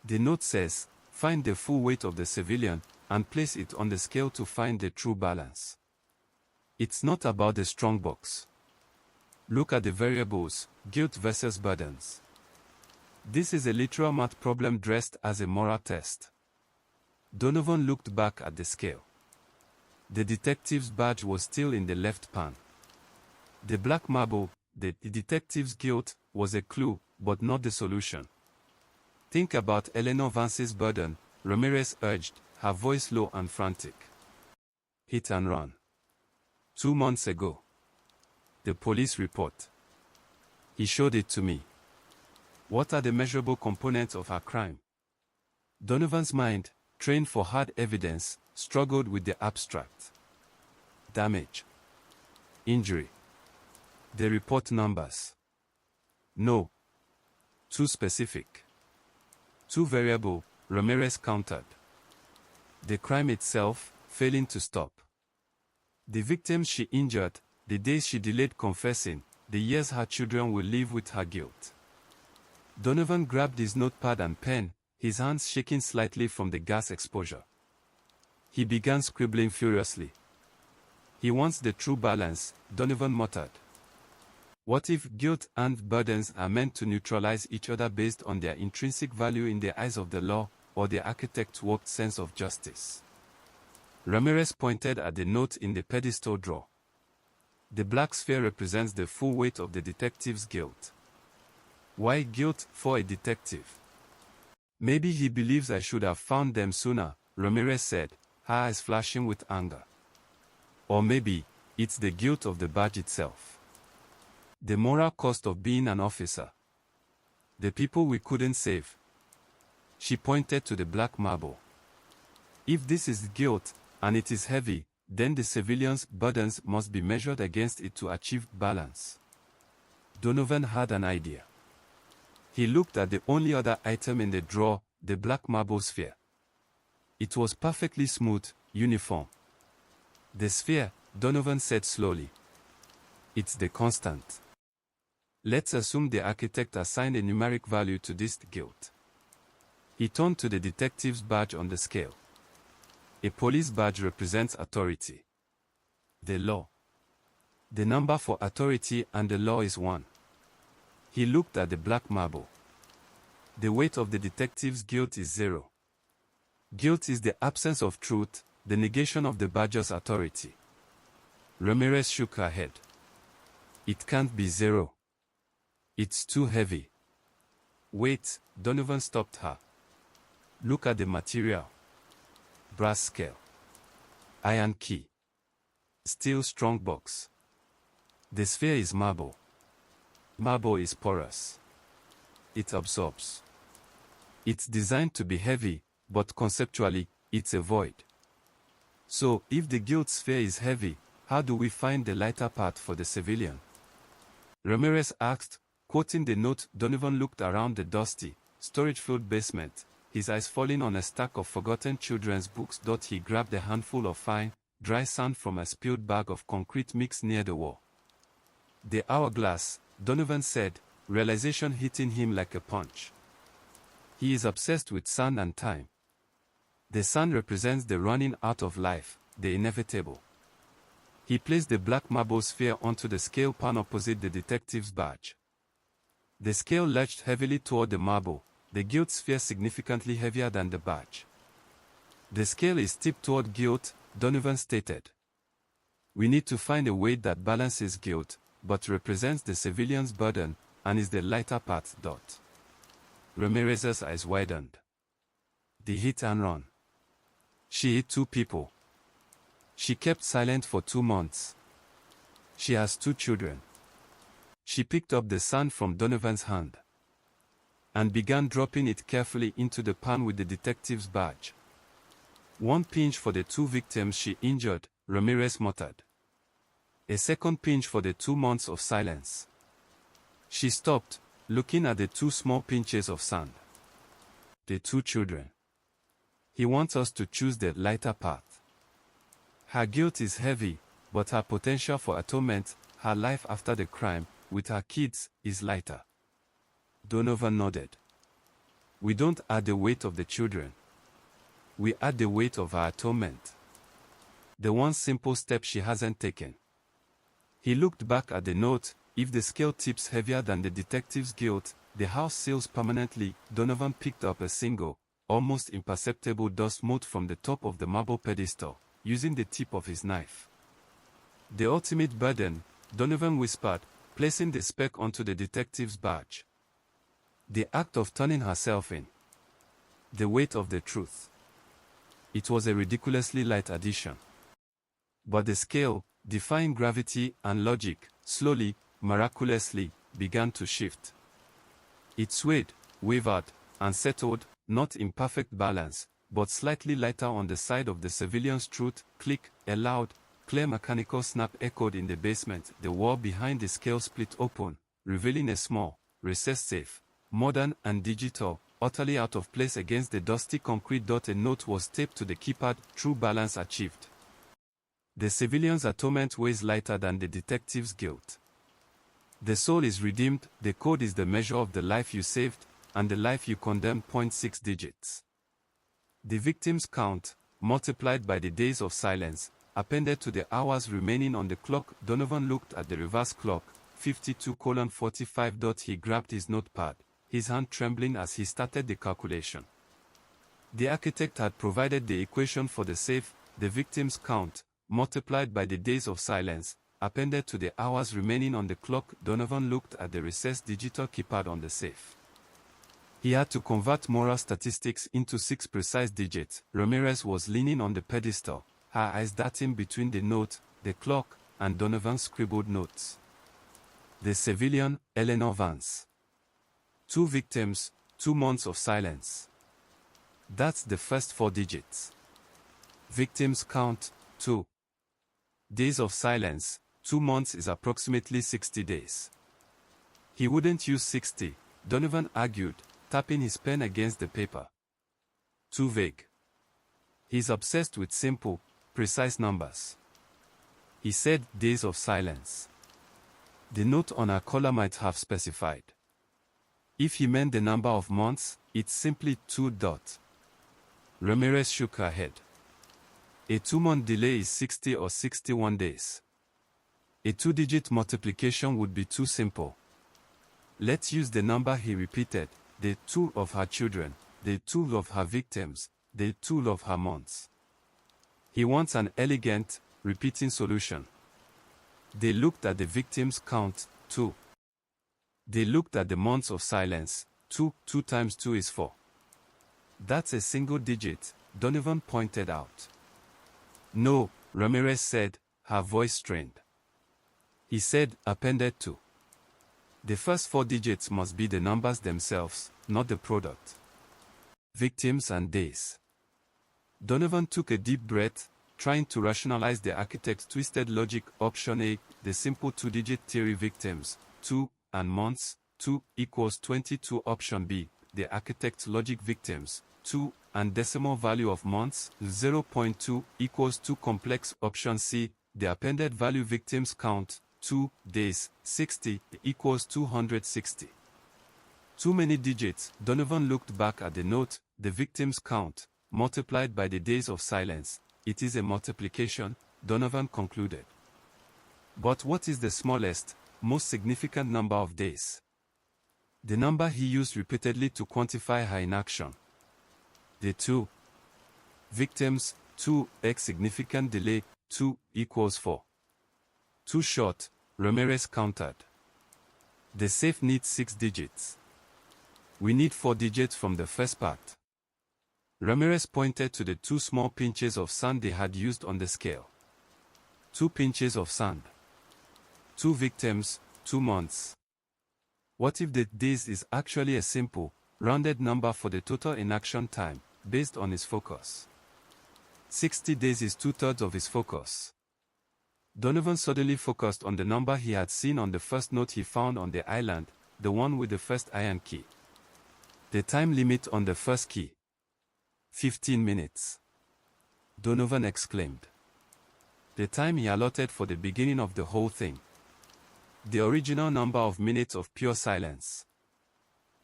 The note says, find the full weight of the civilian, and place it on the scale to find the true balance. It's not about the Strongbox. Look at the variables, guilt versus burdens. This is a literal math problem dressed as a moral test. Donovan looked back at the scale. The detective's badge was still in the left pan. The black marble, the detective's guilt, was a clue, but not the solution. Think about Eleanor Vance's burden, Ramirez urged, her voice low and frantic. Hit and run. 2 months ago. The police report. He showed it to me. What are the measurable components of her crime? Donovan's mind, trained for hard evidence, struggled with the abstract. Damage. Injury. The report numbers. No. Too specific. Too variable, Ramirez countered. The crime itself, failing to stop. The victims she injured, the days she delayed confessing, the years her children will live with her guilt. Donovan grabbed his notepad and pen, his hands shaking slightly from the gas exposure. He began scribbling furiously. He wants the true balance, Donovan muttered. What if guilt and burdens are meant to neutralize each other based on their intrinsic value in the eyes of the law, or the architect's warped sense of justice? Ramirez pointed at the note in the pedestal drawer. The black sphere represents the full weight of the detective's guilt. Why guilt for a detective? Maybe he believes I should have found them sooner, Ramirez said, her eyes flashing with anger. Or maybe, it's the guilt of the badge itself. The moral cost of being an officer. The people we couldn't save. She pointed to the black marble. If this is guilt, and it is heavy, then the civilians' burdens must be measured against it to achieve balance. Donovan had an idea. He looked at the only other item in the drawer, the black marble sphere. It was perfectly smooth, uniform. The sphere, Donovan said slowly. It's the constant. Let's assume the architect assigned a numeric value to this guilt. He turned to the detective's badge on the scale. A police badge represents authority. The law. The number for authority and the law is 1. He looked at the black marble. The weight of the detective's guilt is 0. Guilt is the absence of truth, the negation of the badger's authority. Ramirez shook her head. It can't be 0. It's too heavy. Wait, Donovan stopped her. Look at the material. Brass scale. Iron key. Steel Strongbox. The sphere is marble. Marble is porous. It absorbs. It's designed to be heavy, but conceptually, it's a void. So, if the guilt sphere is heavy, how do we find the lighter part for the civilian? Ramirez asked, quoting the note. Donovan looked around the dusty, storage-filled basement, his eyes falling on a stack of forgotten children's books. He grabbed a handful of fine, dry sand from a spilled bag of concrete mix near the wall. The hourglass, Donovan said, realization hitting him like a punch. He is obsessed with sand and time. The sand represents the running out of life, the inevitable. He placed the black marble sphere onto the scale pan opposite the detective's badge. The scale lurched heavily toward the marble, the guilt sphere significantly heavier than the badge. The scale is tipped toward guilt, Donovan stated. We need to find a weight that balances guilt, but represents the civilian's burden, and is the lighter part. Ramirez's eyes widened. The hit and run. She hit 2 people. She kept silent for 2 months. She has 2 children. She picked up the sand from Donovan's hand and began dropping it carefully into the pan with the detective's badge. 1 pinch for the 2 victims she injured, Ramirez muttered. A second pinch for the 2 months of silence. She stopped, looking at the 2 small pinches of sand. The 2 children. He wants us to choose the lighter path. Her guilt is heavy, but her potential for atonement, her life after the crime, with her kids, is lighter. Donovan nodded. We don't add the weight of the children. We add the weight of her atonement. The one simple step she hasn't taken. He looked back at the note. If the scale tips heavier than the detective's guilt, the house seals permanently. Donovan picked up a single, almost imperceptible dust mote from the top of the marble pedestal, using the tip of his knife. The ultimate burden, Donovan whispered, placing the speck onto the detective's badge. The act of turning herself in. The weight of the truth. It was a ridiculously light addition. But the scale, defying gravity and logic, slowly, miraculously, began to shift. It swayed, wavered, and settled, not in perfect balance, but slightly lighter on the side of the civilian's truth. Click, a loud, clear mechanical snap echoed in the basement. The wall behind the scale split open, revealing a small, recessed safe, modern and digital, utterly out of place against the dusty concrete. A note was taped to the keypad. True balance achieved. The civilian's atonement weighs lighter than the detective's guilt. The soul is redeemed. The code is the measure of the life you saved, and the life you condemned. 6 digits. The victim's count, multiplied by the days of silence, appended to the hours remaining on the clock. Donovan looked at the reverse clock, 52:45. He grabbed his notepad, his hand trembling as he started the calculation. The architect had provided the equation for the safe. The victim's count, multiplied by the days of silence, appended to the hours remaining on the clock. Donovan looked at the recessed digital keypad on the safe. He had to convert moral statistics into 6 precise digits. Ramirez was leaning on the pedestal, her eyes darting between the note, the clock, and Donovan's scribbled notes. The civilian, Eleanor Vance. 2 victims, 2 months of silence. That's the first 4 digits. Victims count, 2. Days of silence, 2 months is approximately 60 days. He wouldn't use 60, Donovan argued, tapping his pen against the paper. Too vague. He's obsessed with simple, precise numbers. He said days of silence. The note on her collar might have specified. If he meant the number of months, it's simply 2. Ramirez shook her head. A 2-month delay is 60 or 61 days. A 2-digit multiplication would be too simple. Let's use the number. He repeated, the 2 of her children, the 2 of her victims, the 2 of her months. He wants an elegant, repeating solution. They looked at the victims' count, 2. They looked at the months of silence, 2 times 2 is 4. That's a single digit, Donovan pointed out. No, Ramirez said, her voice strained. He said, appended to. The first 4 digits must be the numbers themselves, not the product. Victims and days. Donovan took a deep breath, trying to rationalize the architect's twisted logic. Option A, the simple 2-digit theory. Victims, 2, and months, 2, equals 22. Option B, the architect's logic. Victims, 2, and decimal value of months, 0.2, equals 2. Complex. Option C, the appended value. Victims count, 2, days, 60, equals 260. Too many digits. Donovan looked back at the note. The victims count, multiplied by the days of silence. It is a multiplication, Donovan concluded. But what is the smallest, most significant number of days? The number he used repeatedly to quantify her inaction. The 2. Victims, 2x significant delay, 2 equals 4. Too short, Ramirez countered. The safe needs 6 digits. We need 4 digits from the first part. Ramirez pointed to the 2 small pinches of sand they had used on the scale. 2 pinches of sand. 2 victims, 2 months. What if the days is actually a simple, rounded number for the total inaction time, based on his focus? 60 days is 2/3 of his focus. Donovan suddenly focused on the number he had seen on the first note he found on the island, the one with the first iron key. The time limit on the first key. 15 minutes. Donovan exclaimed. The time he allotted for the beginning of the whole thing. The original number of minutes of pure silence.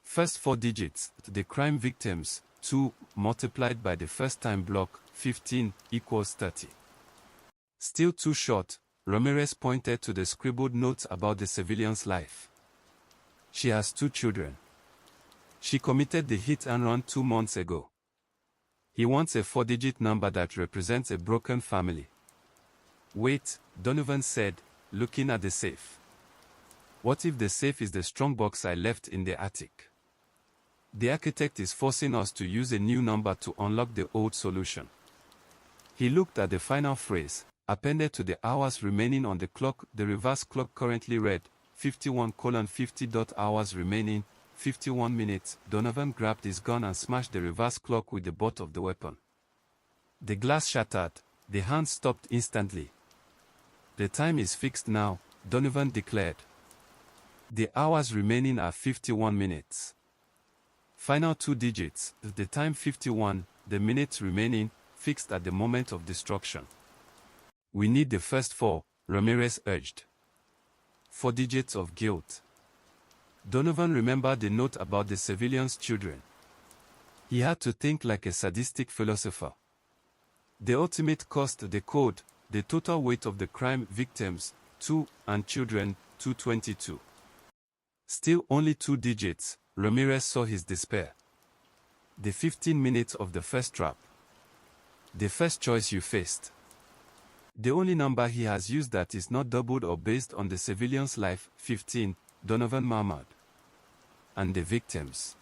First 4 digits, the crime victims, 2, multiplied by the first time block, 15, equals 30. Still too short, Ramirez pointed to the scribbled notes about the civilian's life. She has 2 children. She committed the hit and run 2 months ago. He wants a 4-digit number that represents a broken family. Wait, Donovan said, looking at the safe. What if the safe is the strongbox I left in the attic? The architect is forcing us to use a new number to unlock the old solution. He looked at the final phrase, appended to the hours remaining on the clock. The reverse clock currently read, 51:50. Hours remaining, 51 minutes. Donovan grabbed his gun and smashed the reverse clock with the butt of the weapon. The glass shattered. The hand stopped instantly. The time is fixed now, Donovan declared. The hours remaining are 51 minutes. Final 2 digits, the time 51, the minutes remaining, fixed at the moment of destruction. We need the first 4, Ramirez urged. 4 digits of guilt. Donovan remembered the note about the civilians' children. He had to think like a sadistic philosopher. The ultimate cost, the code, the total weight of the crime victims, 2, and children, 222. Still only 2 digits, Ramirez saw his despair. The 15 minutes of the first trap. The first choice you faced. The only number he has used that is not doubled or based on the civilian's life, 15, Donovan murmured. And the victims.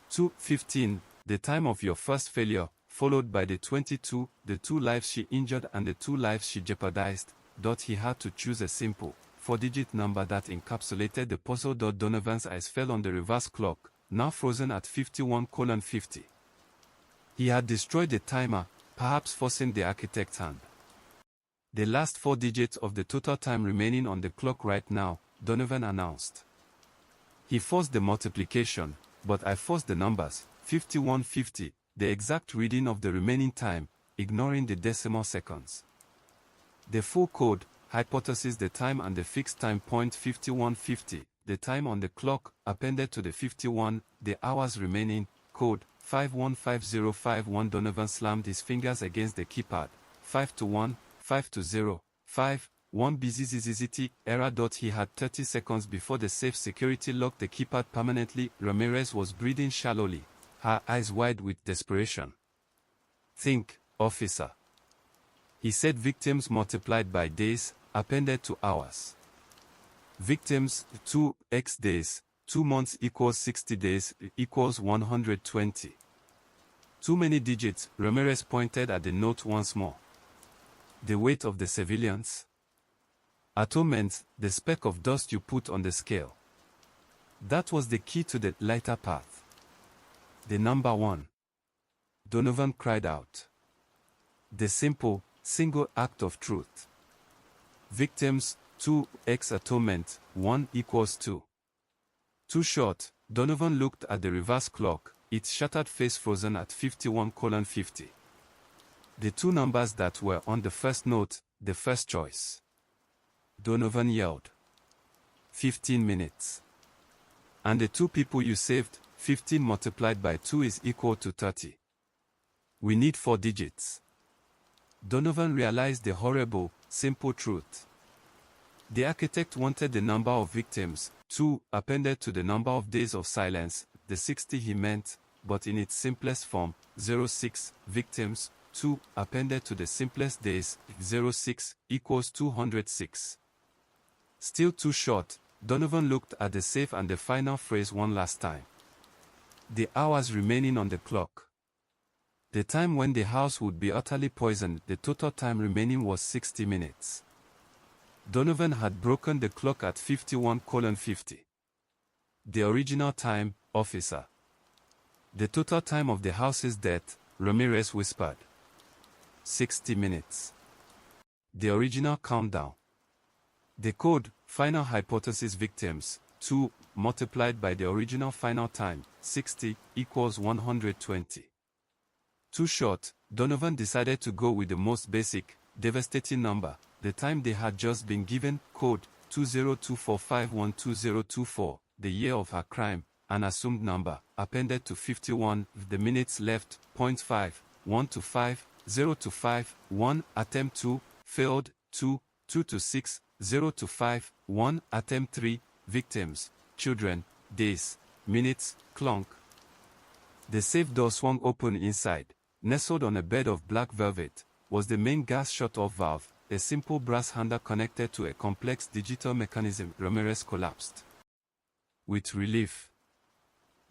2:15, the time of your first failure, followed by the 22, the 2 lives she injured and the 2 lives she jeopardized. He had to choose a simple, 4-digit number that encapsulated the puzzle. Donovan's eyes fell on the reverse clock, now frozen at 51:50. He had destroyed the timer, perhaps forcing the architect's hand. The last 4 digits of the total time remaining on the clock right now, Donovan announced. He forced the multiplication, but I forced the numbers, 51:50, the exact reading of the remaining time, ignoring the decimal seconds. The full code, hypothesis, the time and the fixed time point 51:50, the time on the clock, appended to the 51, the hours remaining, code, 515051. Donovan slammed his fingers against the keypad, 5-1, 5-0, 5, 1 BZZZT, error. He had 30 seconds before the safe security locked the keypad permanently. Ramirez was breathing shallowly, her eyes wide with desperation. Think, officer. He said victims multiplied by days, appended to hours. Victims, 2x days, 2 months equals 60 days, equals 120. Too many digits, Ramirez pointed at the note once more. The weight of the civilians. Atonement, the speck of dust you put on the scale. That was the key to the lighter path. The number 1. Donovan cried out. The simple, single act of truth. Victims, 2x atonement, 1 equals 2. Too short, Donovan looked at the reverse clock, its shattered face frozen at 51:50. The 2 numbers that were on the first note, the first choice. Donovan yelled. 15 minutes. And the 2 people you saved, 15 multiplied by 2 is equal to 30. We need 4 digits. Donovan realized the horrible, simple truth. The architect wanted the number of victims, 2, appended to the number of days of silence, the 60 he meant, but in its simplest form, 06, victims, 2, appended to the simplest days, 06, equals 206. Still too short, Donovan looked at the safe and the final phrase one last time. The hours remaining on the clock. The time when the house would be utterly poisoned, the total time remaining was 60 minutes. Donovan had broken the clock at 51:50. The original time, officer. The total time of the house's death, Ramirez whispered. 60 minutes. The original countdown. The code, final hypothesis victims, 2, multiplied by the original final time, 60, equals 120. Too short, Donovan decided to go with the most basic, devastating number, the time they had just been given, code 20245122024, the year of her crime, an assumed number, appended to 51, the minutes left, 0.5, 1 to 5, 0 to 5, 1, attempt 2, failed, 2, 2 to 6, 0 to 5, 1, attempt 3, victims, children, days, minutes, clunk. The safe door swung open inside. Nestled on a bed of black velvet, was the main gas shut-off valve, a simple brass handle connected to a complex digital mechanism. Ramirez collapsed. With relief,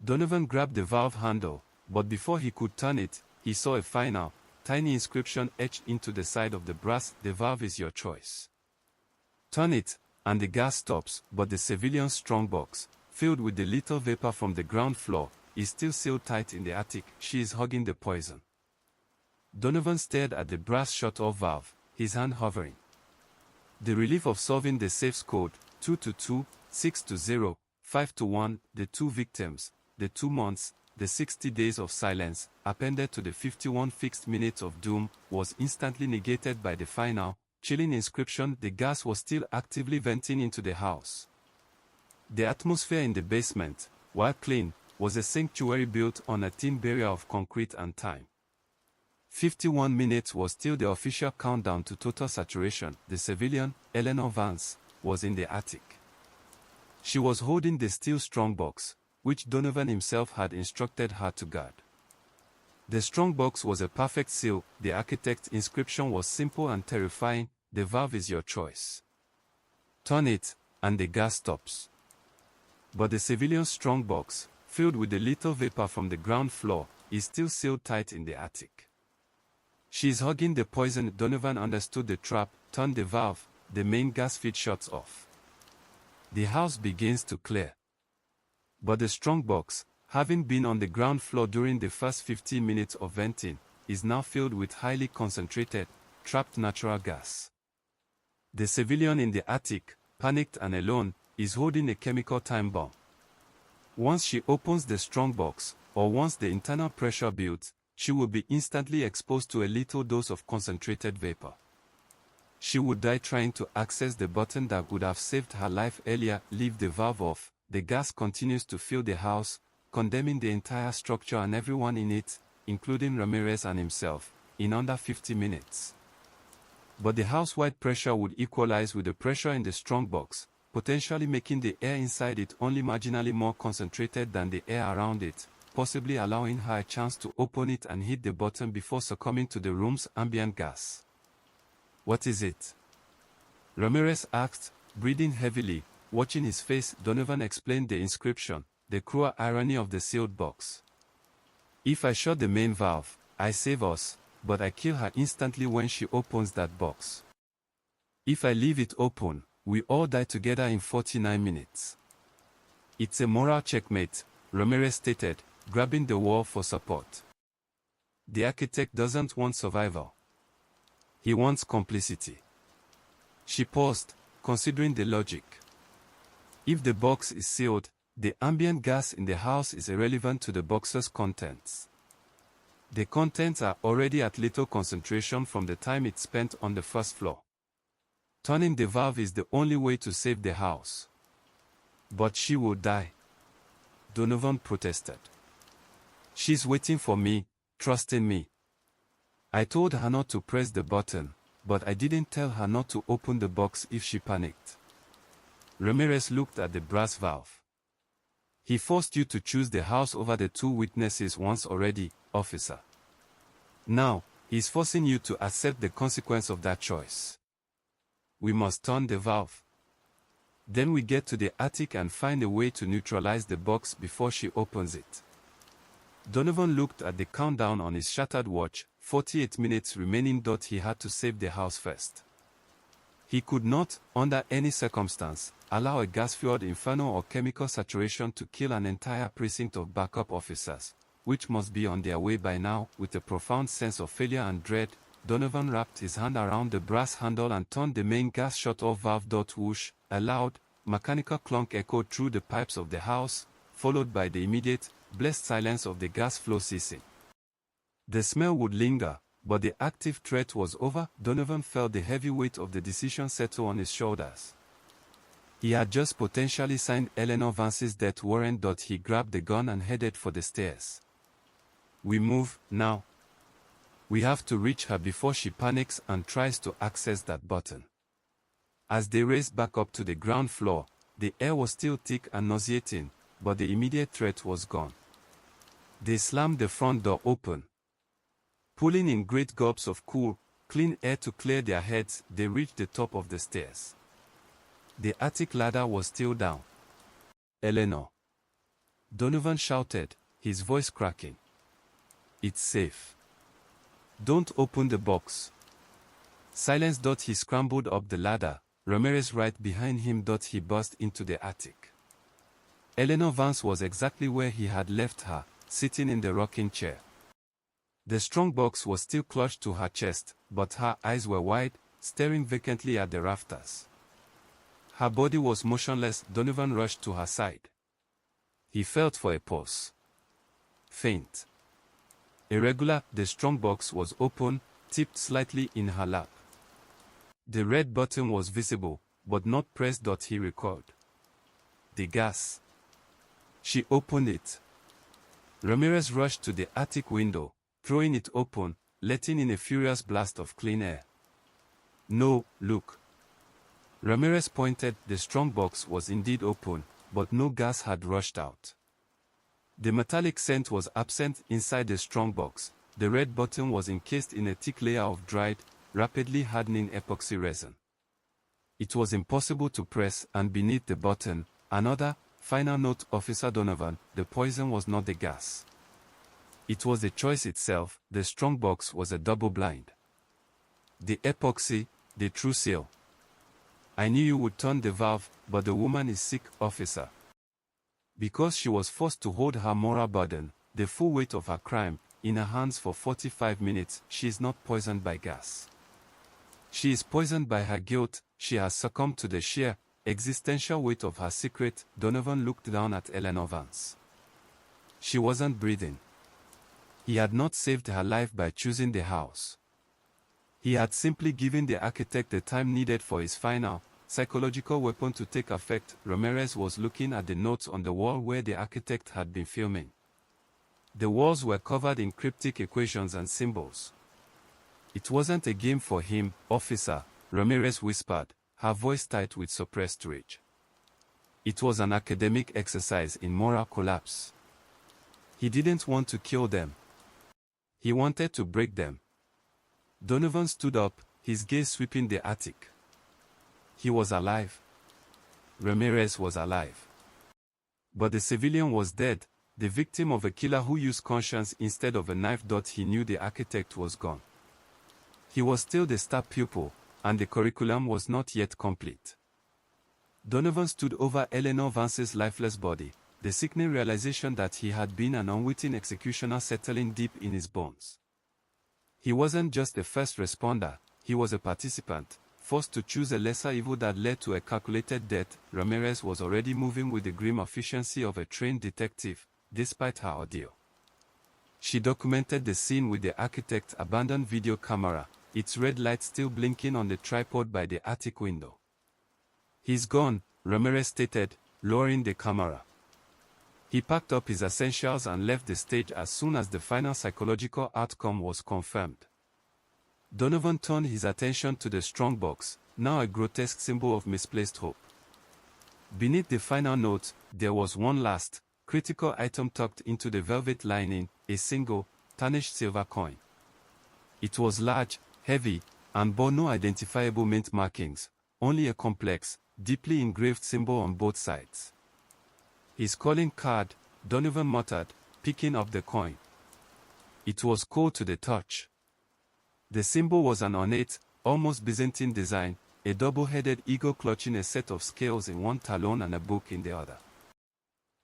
Donovan grabbed the valve handle, but before he could turn it, he saw a final, tiny inscription etched into the side of the brass. The valve is your choice. Turn it, and the gas stops, but the civilian's strongbox, filled with the lethal vapor from the ground floor, is still sealed tight in the attic. She is hugging the poison. Donovan stared at the brass shut-off valve, his hand hovering. The relief of solving the safe's code, 2 to 2, 6 to 0, 5 to 1, the 2 victims, the 2 months, the 60 days of silence, appended to the 51 fixed minutes of doom, was instantly negated by the final, chilling inscription. The gas was still actively venting into the house. The atmosphere in the basement, while clean, was a sanctuary built on a thin barrier of concrete and time. 51 minutes was still the official countdown to total saturation. The civilian, Eleanor Vance, was in the attic. She was holding the steel strongbox, which Donovan himself had instructed her to guard. The strongbox was a perfect seal. The architect's inscription was simple and terrifying: the valve is your choice. Turn it, and the gas stops. But the civilian's strongbox, filled with the lethal vapor from the ground floor, is still sealed tight in the attic. She is hugging the poison. Donovan understood the trap. Turn the valve, the main gas feed shuts off. The house begins to clear. But the strongbox, having been on the ground floor during the first 15 minutes of venting, is now filled with highly concentrated, trapped natural gas. The civilian in the attic, panicked and alone, is holding a chemical time bomb. Once she opens the strongbox, or once the internal pressure builds, she will be instantly exposed to a lethal dose of concentrated vapor. She would die trying to access the button that would have saved her life earlier. Leave the valve off. The gas continues to fill the house, condemning the entire structure and everyone in it, including Ramirez and himself, in under 50 minutes. But the house-wide pressure would equalize with the pressure in the strongbox, potentially making the air inside it only marginally more concentrated than the air around it, possibly allowing her a chance to open it and hit the button before succumbing to the room's ambient gas. What is it? Ramirez asked, breathing heavily, watching his face. Donovan explained the inscription, the cruel irony of the sealed box. If I shut the main valve, I save us, but I kill her instantly when she opens that box. If I leave it open, we all die together in 49 minutes. It's a moral checkmate, Ramirez stated, grabbing the wall for support. The architect doesn't want survival. He wants complicity. She paused, considering the logic. If the box is sealed, the ambient gas in the house is irrelevant to the box's contents. The contents are already at little concentration from the time it's spent on the first floor. Turning the valve is the only way to save the house. But she will die, Donovan protested. She's waiting for me, trusting me. I told her not to press the button, but I didn't tell her not to open the box if she panicked. Ramirez looked at the brass valve. He forced you to choose the house over the 2 witnesses once already, officer. Now, he's forcing you to accept the consequence of that choice. We must turn the valve. Then we get to the attic and find a way to neutralize the box before she opens it. Donovan looked at the countdown on his shattered watch, 48 minutes remaining. He had to save the house first. He could not, under any circumstance, allow a gas-fueled inferno or chemical saturation to kill an entire precinct of backup officers, which must be on their way by now. With a profound sense of failure and dread, Donovan wrapped his hand around the brass handle and turned the main gas shut-off valve. Whoosh, a loud, mechanical clunk echoed through the pipes of the house, followed by the immediate, blessed silence of the gas flow ceasing. The smell would linger, but the active threat was over. Donovan felt the heavy weight of the decision settle on his shoulders. He had just potentially signed Eleanor Vance's death warrant. He grabbed the gun and headed for the stairs. We move, now. We have to reach her before she panics and tries to access that button. As they raced back up to the ground floor, the air was still thick and nauseating, but the immediate threat was gone. They slammed the front door open. Pulling in great gulps of cool, clean air to clear their heads, they reached the top of the stairs. The attic ladder was still down. Eleanor. Donovan shouted, his voice cracking. It's safe. Don't open the box. Silence. He scrambled up the ladder, Ramirez right behind him. He burst into the attic. Eleanor Vance was exactly where he had left her, sitting in the rocking chair. The strongbox was still clutched to her chest, but her eyes were wide, staring vacantly at the rafters. Her body was motionless. Donovan rushed to her side. He felt for a pulse. Faint. Irregular. The strongbox was open, tipped slightly in her lap. The red button was visible, but not pressed. He recalled. The gas. She opened it. Ramirez rushed to the attic window, throwing it open, letting in a furious blast of clean air. No, look. Ramirez pointed. The strongbox was indeed open, but no gas had rushed out. The metallic scent was absent inside the strongbox. The red button was encased in a thick layer of dried, rapidly hardening epoxy resin. It was impossible to press, and beneath the button, another, final note. Officer Donovan, the poison was not the gas. It was the choice itself. The strongbox was a double blind. The epoxy, the true seal. I knew you would turn the valve, but the woman is sick, officer. Because she was forced to hold her moral burden, the full weight of her crime, in her hands for 45 minutes, she is not poisoned by gas. She is poisoned by her guilt. She has succumbed to the sheer, existential weight of her secret. Donovan looked down at Eleanor Vance. She wasn't breathing. He had not saved her life by choosing the house. He had simply given the architect the time needed for his final, psychological weapon to take effect. Ramirez was looking at the notes on the wall where the architect had been filming. The walls were covered in cryptic equations and symbols. It wasn't a game for him, officer, Ramirez whispered, her voice tight with suppressed rage. It was an academic exercise in moral collapse. He didn't want to kill them. He wanted to break them. Donovan stood up, his gaze sweeping the attic. He was alive. Ramirez was alive. But the civilian was dead, the victim of a killer who used conscience instead of a knife. He knew the architect was gone. He was still the star pupil, and the curriculum was not yet complete. Donovan stood over Eleanor Vance's lifeless body, the sickening realization that he had been an unwitting executioner settling deep in his bones. He wasn't just a first responder, he was a participant, forced to choose a lesser evil that led to a calculated death. Ramirez was already moving with the grim efficiency of a trained detective, despite her ordeal. She documented the scene with the architect's abandoned video camera, its red light still blinking on the tripod by the attic window. He's gone, Ramirez stated, lowering the camera. He packed up his essentials and left the stage as soon as the final psychological outcome was confirmed. Donovan turned his attention to the strongbox, now a grotesque symbol of misplaced hope. Beneath the final note, there was one last, critical item tucked into the velvet lining, a single, tarnished silver coin. It was large, heavy, and bore no identifiable mint markings, only a complex, deeply engraved symbol on both sides. His calling card, Donovan muttered, picking up the coin. It was cold to the touch. The symbol was an ornate, almost Byzantine design, a double-headed eagle clutching a set of scales in one talon and a book in the other.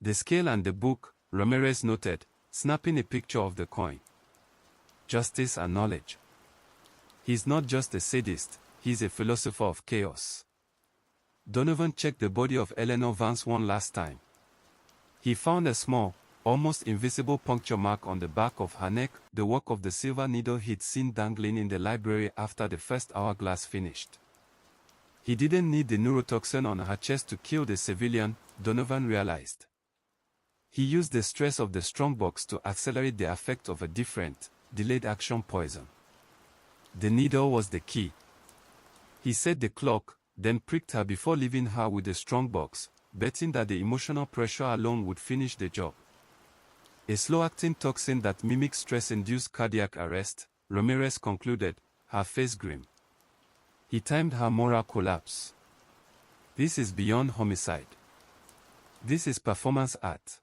The scale and the book, Ramirez noted, snapping a picture of the coin. Justice and knowledge. He's not just a sadist, he's a philosopher of chaos. Donovan checked the body of Eleanor Vance one last time. He found a small, almost invisible puncture mark on the back of her neck, the work of the silver needle he'd seen dangling in the library after the first hourglass finished. He didn't need the neurotoxin on her chest to kill the civilian, Donovan realized. He used the stress of the Strongbox to accelerate the effect of a different, delayed-action poison. The needle was the key. He set the clock, then pricked her before leaving her with the Strongbox, betting that the emotional pressure alone would finish the job. A slow-acting toxin that mimics stress-induced cardiac arrest, Ramirez concluded, her face grim. He timed her moral collapse. This is beyond homicide. This is performance art.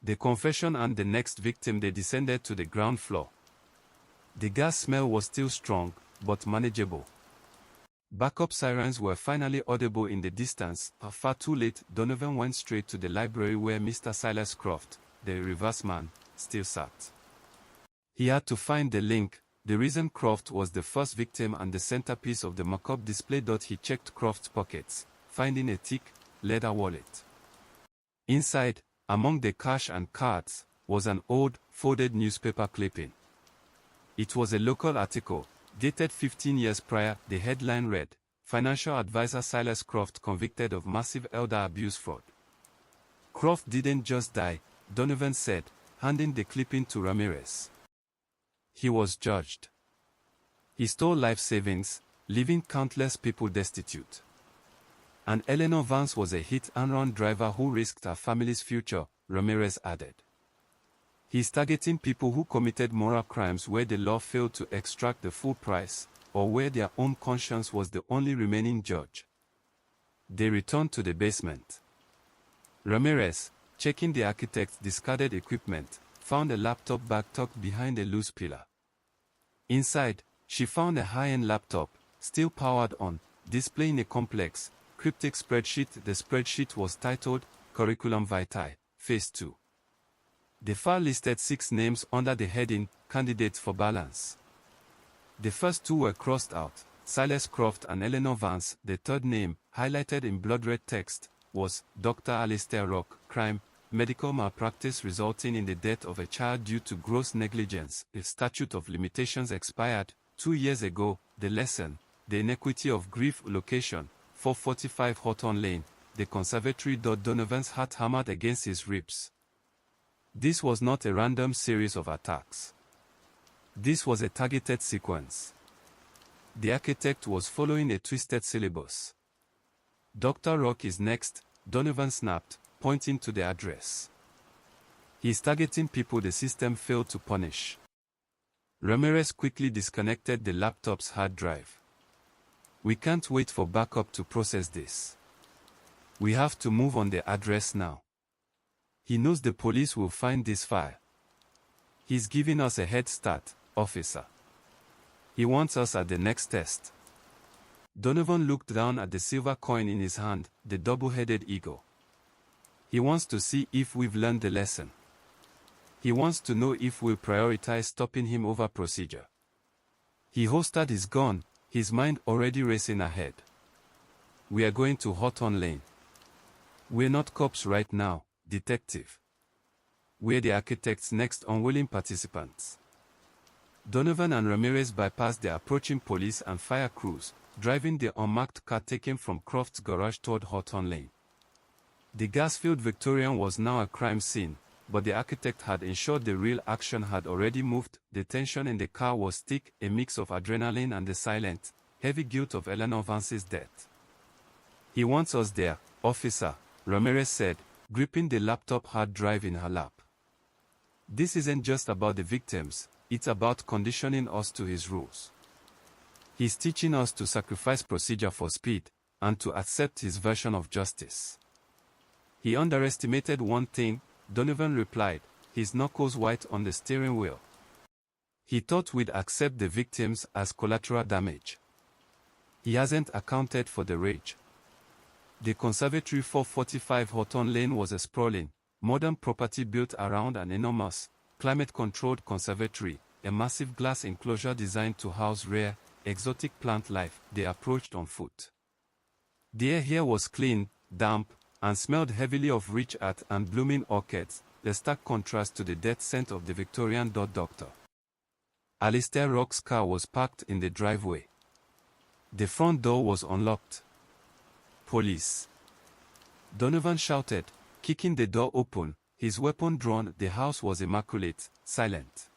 The confession and the next victim. They descended to the ground floor. The gas smell was still strong, but manageable. Backup sirens were finally audible in the distance. Far too late, Donovan went straight to the library where Mr. Silas Croft, the reverse man, still sat. He had to find the link, the reason Croft was the first victim and the centerpiece of the macabre display. He checked Croft's pockets, finding a thick, leather wallet. Inside, among the cash and cards, was an old, folded newspaper clipping. It was a local article, dated 15 years prior. The headline read, "Financial Advisor Silas Croft convicted of massive elder abuse fraud." Croft didn't just die, Donovan said, handing the clipping to Ramirez. He was judged. He stole life savings, leaving countless people destitute. And Eleanor Vance was a hit-and-run driver who risked her family's future, Ramirez added. He's targeting people who committed moral crimes where the law failed to extract the full price, or where their own conscience was the only remaining judge. They returned to the basement. Ramirez, checking the architect's discarded equipment, found a laptop bag tucked behind a loose pillar. Inside, she found a high-end laptop, still powered on, displaying a complex, cryptic spreadsheet. The spreadsheet was titled, Curriculum Vitae, Phase 2. The file listed 6 names under the heading, Candidates for Balance. The first 2 were crossed out, Silas Croft and Eleanor Vance. The third name, highlighted in blood-red text, was Dr. Alistair Rock, crime, medical malpractice resulting in the death of a child due to gross negligence. The statute of limitations expired 2 years ago. The lesson, the inequity of grief. Location, 445 Hawthorne Lane, the conservatory. Donovan's heart hammered against his ribs. This was not a random series of attacks. This was a targeted sequence. The architect was following a twisted syllabus. Dr. Rock is next, Donovan snapped, pointing to the address. He's targeting people the system failed to punish. Ramirez quickly disconnected the laptop's hard drive. We can't wait for backup to process this. We have to move on the address now. He knows the police will find this file. He's giving us a head start, officer. He wants us at the next test. Donovan looked down at the silver coin in his hand, the double-headed eagle. He wants to see if we've learned the lesson. He wants to know if we'll prioritize stopping him over procedure. He holstered his gun, his mind already racing ahead. We are going to Hawthorne Lane. We're not cops right now, detective. We're the architect's next unwilling participants. Donovan and Ramirez bypassed the approaching police and fire crews, driving the unmarked car taken from Croft's garage toward Hawthorne Lane. The gas-filled Victorian was now a crime scene, but the architect had ensured the real action had already moved. The tension in the car was thick, a mix of adrenaline and the silent, heavy guilt of Eleanor Vance's death. He wants us there, officer, Ramirez said, gripping the laptop hard drive in her lap. This isn't just about the victims, it's about conditioning us to his rules. He's teaching us to sacrifice procedure for speed, and to accept his version of justice. He underestimated one thing, Donovan replied, his knuckles white on the steering wheel. He thought we'd accept the victims as collateral damage. He hasn't accounted for the rage. The conservatory 445 Hawthorne Lane was a sprawling, modern property built around an enormous, climate-controlled conservatory, a massive glass enclosure designed to house rare, exotic plant life. They approached on foot. The air here was clean, damp, and smelled heavily of rich earth and blooming orchids, a stark contrast to the death scent of the Victorian doctor. Alistair Rock's car was parked in the driveway. The front door was unlocked. "Police!" Donovan shouted, kicking the door open, his weapon drawn. The house was immaculate, silent.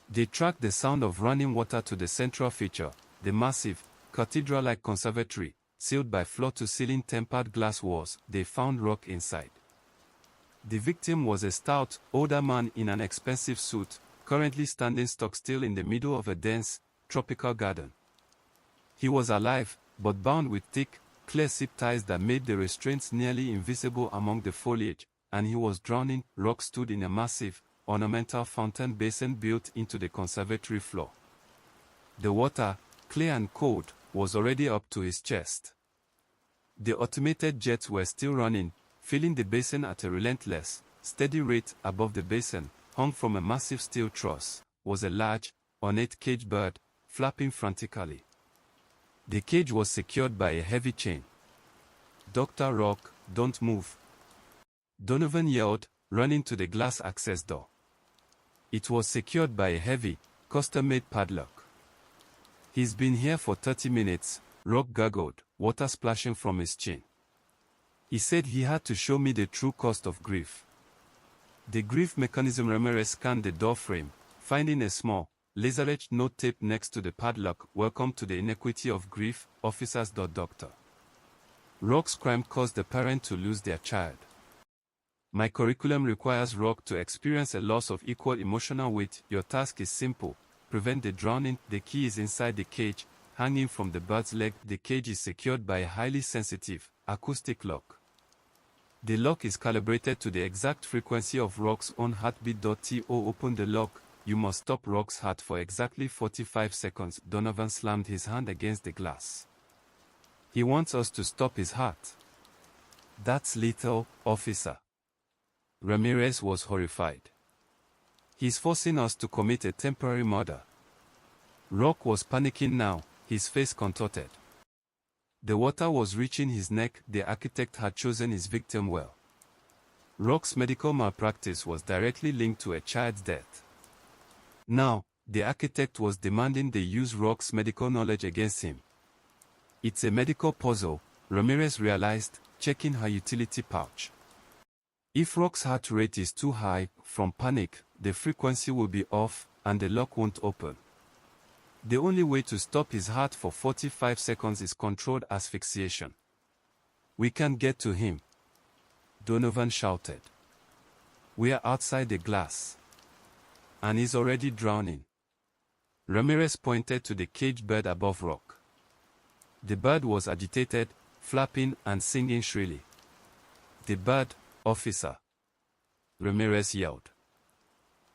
They tracked the sound of running water to the central feature, the massive, cathedral-like conservatory, sealed by floor-to-ceiling tempered glass walls. They found Rock inside. The victim was a stout, older man in an expensive suit, currently standing stock still in the middle of a dense, tropical garden. He was alive, but bound with thick, clear zip ties that made the restraints nearly invisible among the foliage, and he was drowning. Rock stood in a massive, ornamental fountain basin built into the conservatory floor. The water, clear and cold, was already up to his chest. The automated jets were still running, filling the basin at a relentless, steady rate. Above the basin, hung from a massive steel truss, was a large, ornate cage bird, flapping frantically. The cage was secured by a heavy chain. "Dr. Rock, don't move!" Donovan yelled, running to the glass access door. It was secured by a heavy, custom-made padlock. "He's been here for 30 minutes, Rock gurgled, water splashing from his chin. "He said he had to show me the true cost of grief." The grief mechanism. Ramirez scanned the door frame, finding a small, laser-etched note taped next to the padlock. "Welcome to the inequity of grief, officers. Doctor. Rock's crime caused the parent to lose their child. My curriculum requires Rock to experience a loss of equal emotional weight. Your task is simple: prevent the drowning." The key is inside the cage, hanging from the bird's leg. The cage is secured by a highly sensitive, acoustic lock. The lock is calibrated to the exact frequency of Rock's own heartbeat. To open the lock, you must stop Rock's heart for exactly 45 seconds. Donovan slammed his hand against the glass. "He wants us to stop his heart." "That's lethal, officer." Ramirez was horrified. "He's forcing us to commit a temporary murder." Rock was panicking now, his face contorted. The water was reaching his neck. The architect had chosen his victim well. Rock's medical malpractice was directly linked to a child's death. Now, the architect was demanding they use Rock's medical knowledge against him. "It's a medical puzzle," Ramirez realized, checking her utility pouch. "If Rock's heart rate is too high, from panic, the frequency will be off, and the lock won't open. The only way to stop his heart for 45 seconds is controlled asphyxiation." "We can't get to him," Donovan shouted. "We are outside the glass. And he's already drowning." Ramirez pointed to the caged bird above Rock. The bird was agitated, flapping and singing shrilly. "The bird, officer!" Ramirez yelled.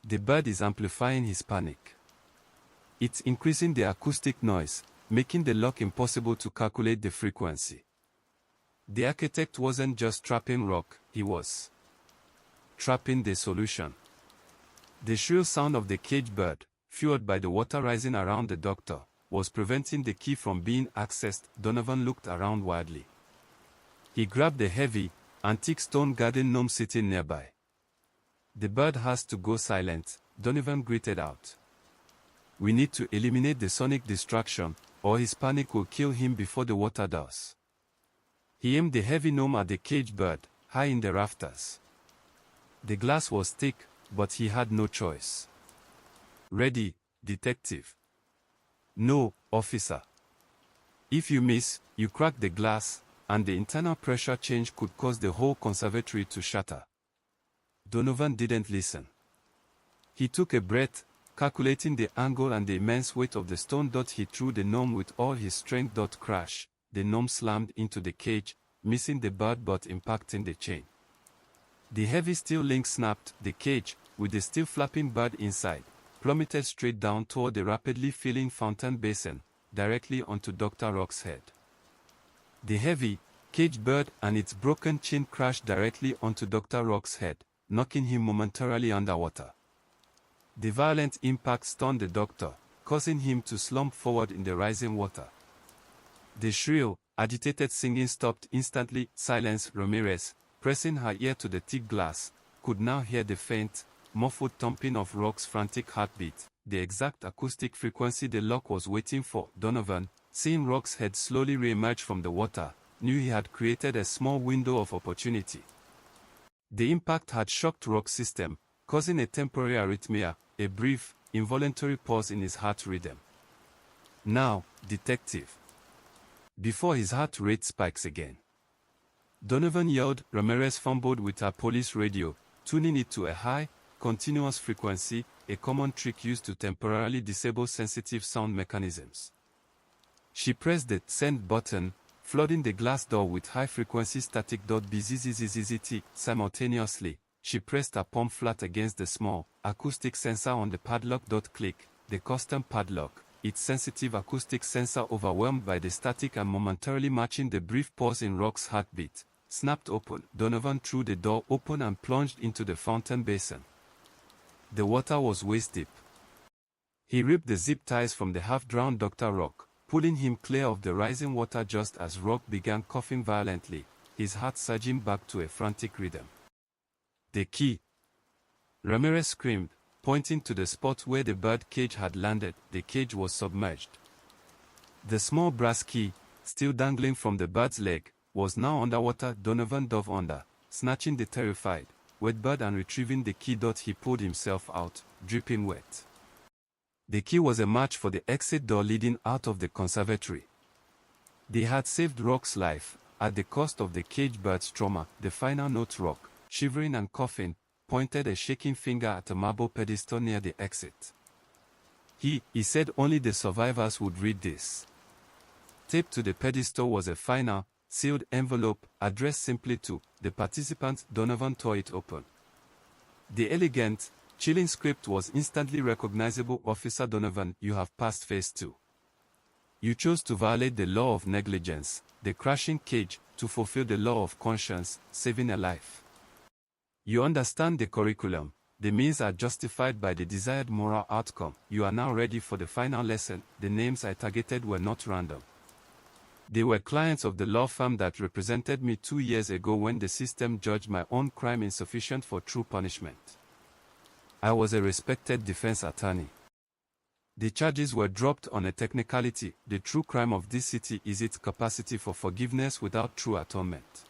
"The bird is amplifying his panic. It's increasing the acoustic noise, making the lock impossible to calculate the frequency." The architect wasn't just trapping Rock, he was trapping the solution. The shrill sound of the caged bird, fueled by the water rising around the doctor, was preventing the key from being accessed. Donovan looked around wildly. He grabbed the heavy, antique stone garden gnome sitting nearby. "The bird has to go silent," Donovan gritted out. "We need to eliminate the sonic distraction, or his panic will kill him before the water does." He aimed the heavy gnome at the caged bird, high in the rafters. The glass was thick, but he had no choice. "Ready, detective." "No, officer. If you miss, you crack the glass, and the internal pressure change could cause the whole conservatory to shatter." Donovan didn't listen. He took a breath, calculating the angle and the immense weight of the stone. He threw the gnome with all his strength. Crash, the gnome slammed into the cage, missing the bird but impacting the chain. The heavy steel link snapped. The cage, with the still flapping bird inside, plummeted straight down toward the rapidly filling fountain basin, directly onto Dr. Rock's head. The heavy, caged bird and its broken chin crashed directly onto Dr. Rock's head, knocking him momentarily underwater. The violent impact stunned the doctor, causing him to slump forward in the rising water. The shrill, agitated singing stopped instantly. Silence. Ramirez, pressing her ear to the thick glass, could now hear the faint, muffled thumping of Rock's frantic heartbeat, the exact acoustic frequency the lock was waiting for. Donovan, seeing Rock's head slowly re-emerge from the water, knew he had created a small window of opportunity. The impact had shocked Rock's system, causing a temporary arrhythmia, a brief, involuntary pause in his heart rhythm. Now, detective. Before his heart rate spikes again. Donovan yelled. Ramirez fumbled with her police radio, tuning it to a high, continuous frequency, a common trick used to temporarily disable sensitive sound mechanisms. She pressed the send button, flooding the glass door with high-frequency static. Bzzzzzt. Simultaneously, she pressed her palm flat against the small, acoustic sensor on the padlock. Click, the custom padlock, its sensitive acoustic sensor overwhelmed by the static and momentarily matching the brief pause in Rock's heartbeat, snapped open. Donovan threw the door open and plunged into the fountain basin. The water was waist-deep. He ripped the zip ties from the half-drowned Dr. Rock, pulling him clear of the rising water just as Rock began coughing violently, his heart surging back to a frantic rhythm. The key! Ramirez screamed, pointing to the spot where the bird cage had landed. The cage was submerged. The small brass key, still dangling from the bird's leg, was now underwater. Donovan dove under, snatching the terrified, wet bird and retrieving the key. He pulled himself out, dripping wet. The key was a match for the exit door leading out of the conservatory. They had saved Rock's life, at the cost of the cage bird's trauma. The final note. Rock, shivering and coughing, pointed a shaking finger at a marble pedestal near the exit. He said only the survivors would read this. Taped to the pedestal was a final, sealed envelope, addressed simply to the participants. Donovan tore it open. The elegant, chilling script was instantly recognizable. Officer Donovan, you have passed phase 2. You chose to violate the law of negligence, the crashing cage, to fulfill the law of conscience, saving a life. You understand the curriculum. The means are justified by the desired moral outcome. You are now ready for the final lesson. The names I targeted were not random. They were clients of the law firm that represented me 2 years ago when the system judged my own crime insufficient for true punishment. I was a respected defense attorney. The charges were dropped on a technicality. The true crime of this city is its capacity for forgiveness without true atonement.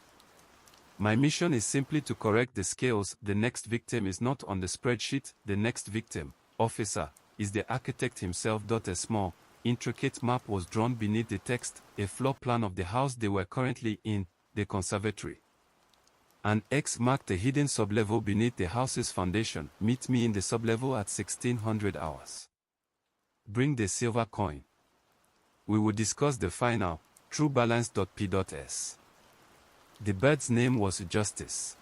My mission is simply to correct the scales. The next victim is not on the spreadsheet. The next victim, officer, is the architect himself. A small, intricate map was drawn beneath the text, a floor plan of the house they were currently in, the conservatory. An X marked a hidden sublevel beneath the house's foundation. Meet me in the sublevel at 1600 hours. Bring the silver coin. We will discuss the final, true balance. P.S. The bird's name was Justice.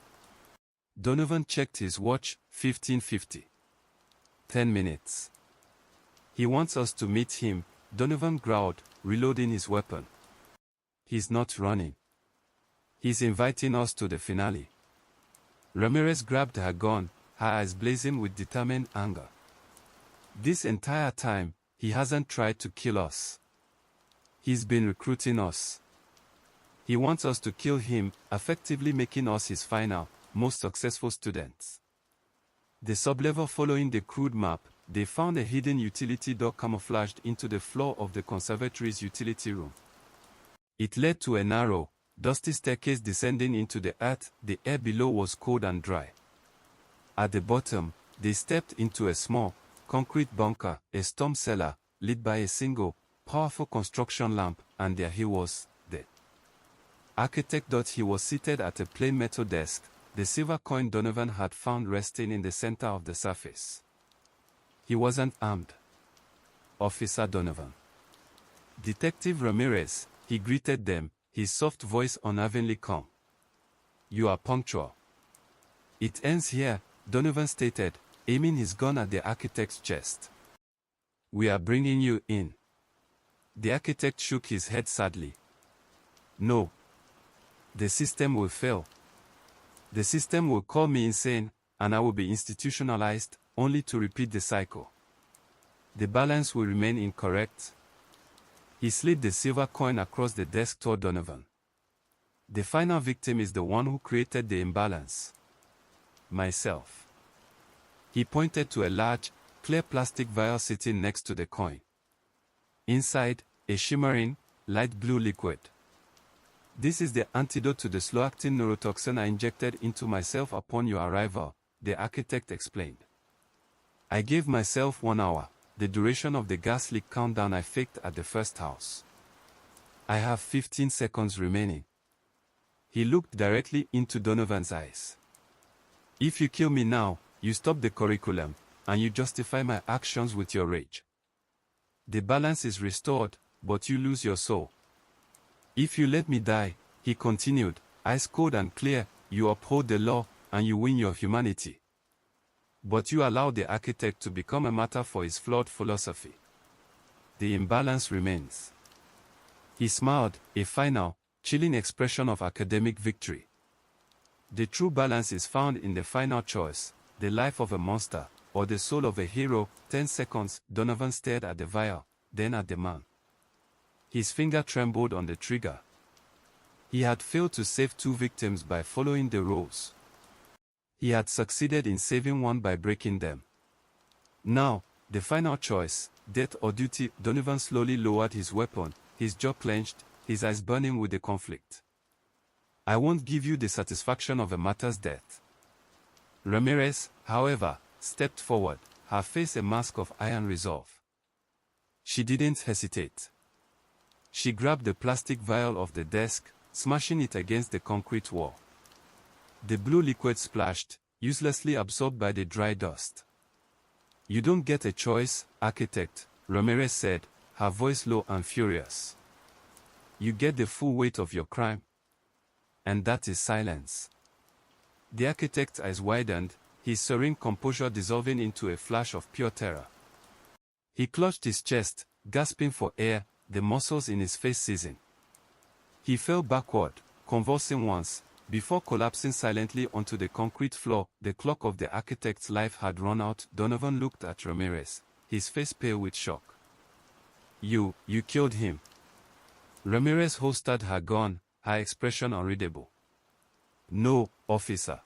Donovan checked his watch. 15:50. 10 minutes. He wants us to meet him, Donovan growled, reloading his weapon. He's not running. He's inviting us to the finale. Ramirez grabbed her gun, her eyes blazing with determined anger. This entire time, he hasn't tried to kill us. He's been recruiting us. He wants us to kill him, effectively making us his final, most successful students. The sublevel. Following the crude map, they found a hidden utility door camouflaged into the floor of the conservatory's utility room. It led to a narrow, dusty staircase descending into the earth. The air below was cold and dry. At the bottom, they stepped into a small, concrete bunker, a storm cellar, lit by a single, powerful construction lamp, and there he was, the architect. He was seated at a plain metal desk, the silver coin Donovan had found resting in the center of the surface. He wasn't armed. Officer Donovan. Detective Ramirez, he greeted them, his soft voice unerringly calm. You are punctual. It ends here, Donovan stated, aiming his gun at the architect's chest. We are bringing you in. The architect shook his head sadly. No. The system will fail. The system will call me insane, and I will be institutionalized, only to repeat the cycle. The balance will remain incorrect. He slid the silver coin across the desk toward Donovan. The final victim is the one who created the imbalance. Myself. He pointed to a large, clear plastic vial sitting next to the coin. Inside, a shimmering, light blue liquid. This is the antidote to the slow-acting neurotoxin I injected into myself upon your arrival, the architect explained. I gave myself 1 hour, the duration of the gas leak countdown I faked at the first house. I have 15 seconds remaining. He looked directly into Donovan's eyes. If you kill me now, you stop the curriculum, and you justify my actions with your rage. The balance is restored, but you lose your soul. If you let me die, he continued, ice cold and clear, you uphold the law, and you win your humanity. But you allow the architect to become a matter for his flawed philosophy. The imbalance remains. He smiled, a final, chilling expression of academic victory. The true balance is found in the final choice, the life of a monster, or the soul of a hero. 10 seconds, Donovan stared at the vial, then at the man. His finger trembled on the trigger. He had failed to save 2 victims by following the rules. He had succeeded in saving 1 by breaking them. Now, the final choice, death or duty. Donovan slowly lowered his weapon, his jaw clenched, his eyes burning with the conflict. I won't give you the satisfaction of a martyr's death. Ramirez, however, stepped forward, her face a mask of iron resolve. She didn't hesitate. She grabbed the plastic vial off the desk, smashing it against the concrete wall. The blue liquid splashed, uselessly absorbed by the dry dust. You don't get a choice, architect, Ramirez said, her voice low and furious. You get the full weight of your crime. And that is silence. The architect's eyes widened, his serene composure dissolving into a flash of pure terror. He clutched his chest, gasping for air, the muscles in his face seizing. He fell backward, convulsing once, before collapsing silently onto the concrete floor. The clock of the architect's life had run out. Donovan looked at Ramirez, his face pale with shock. You killed him. Ramirez holstered her gun, her expression unreadable. No, officer.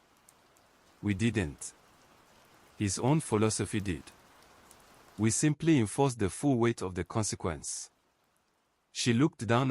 We didn't. His own philosophy did. We simply enforced the full weight of the consequence. She looked down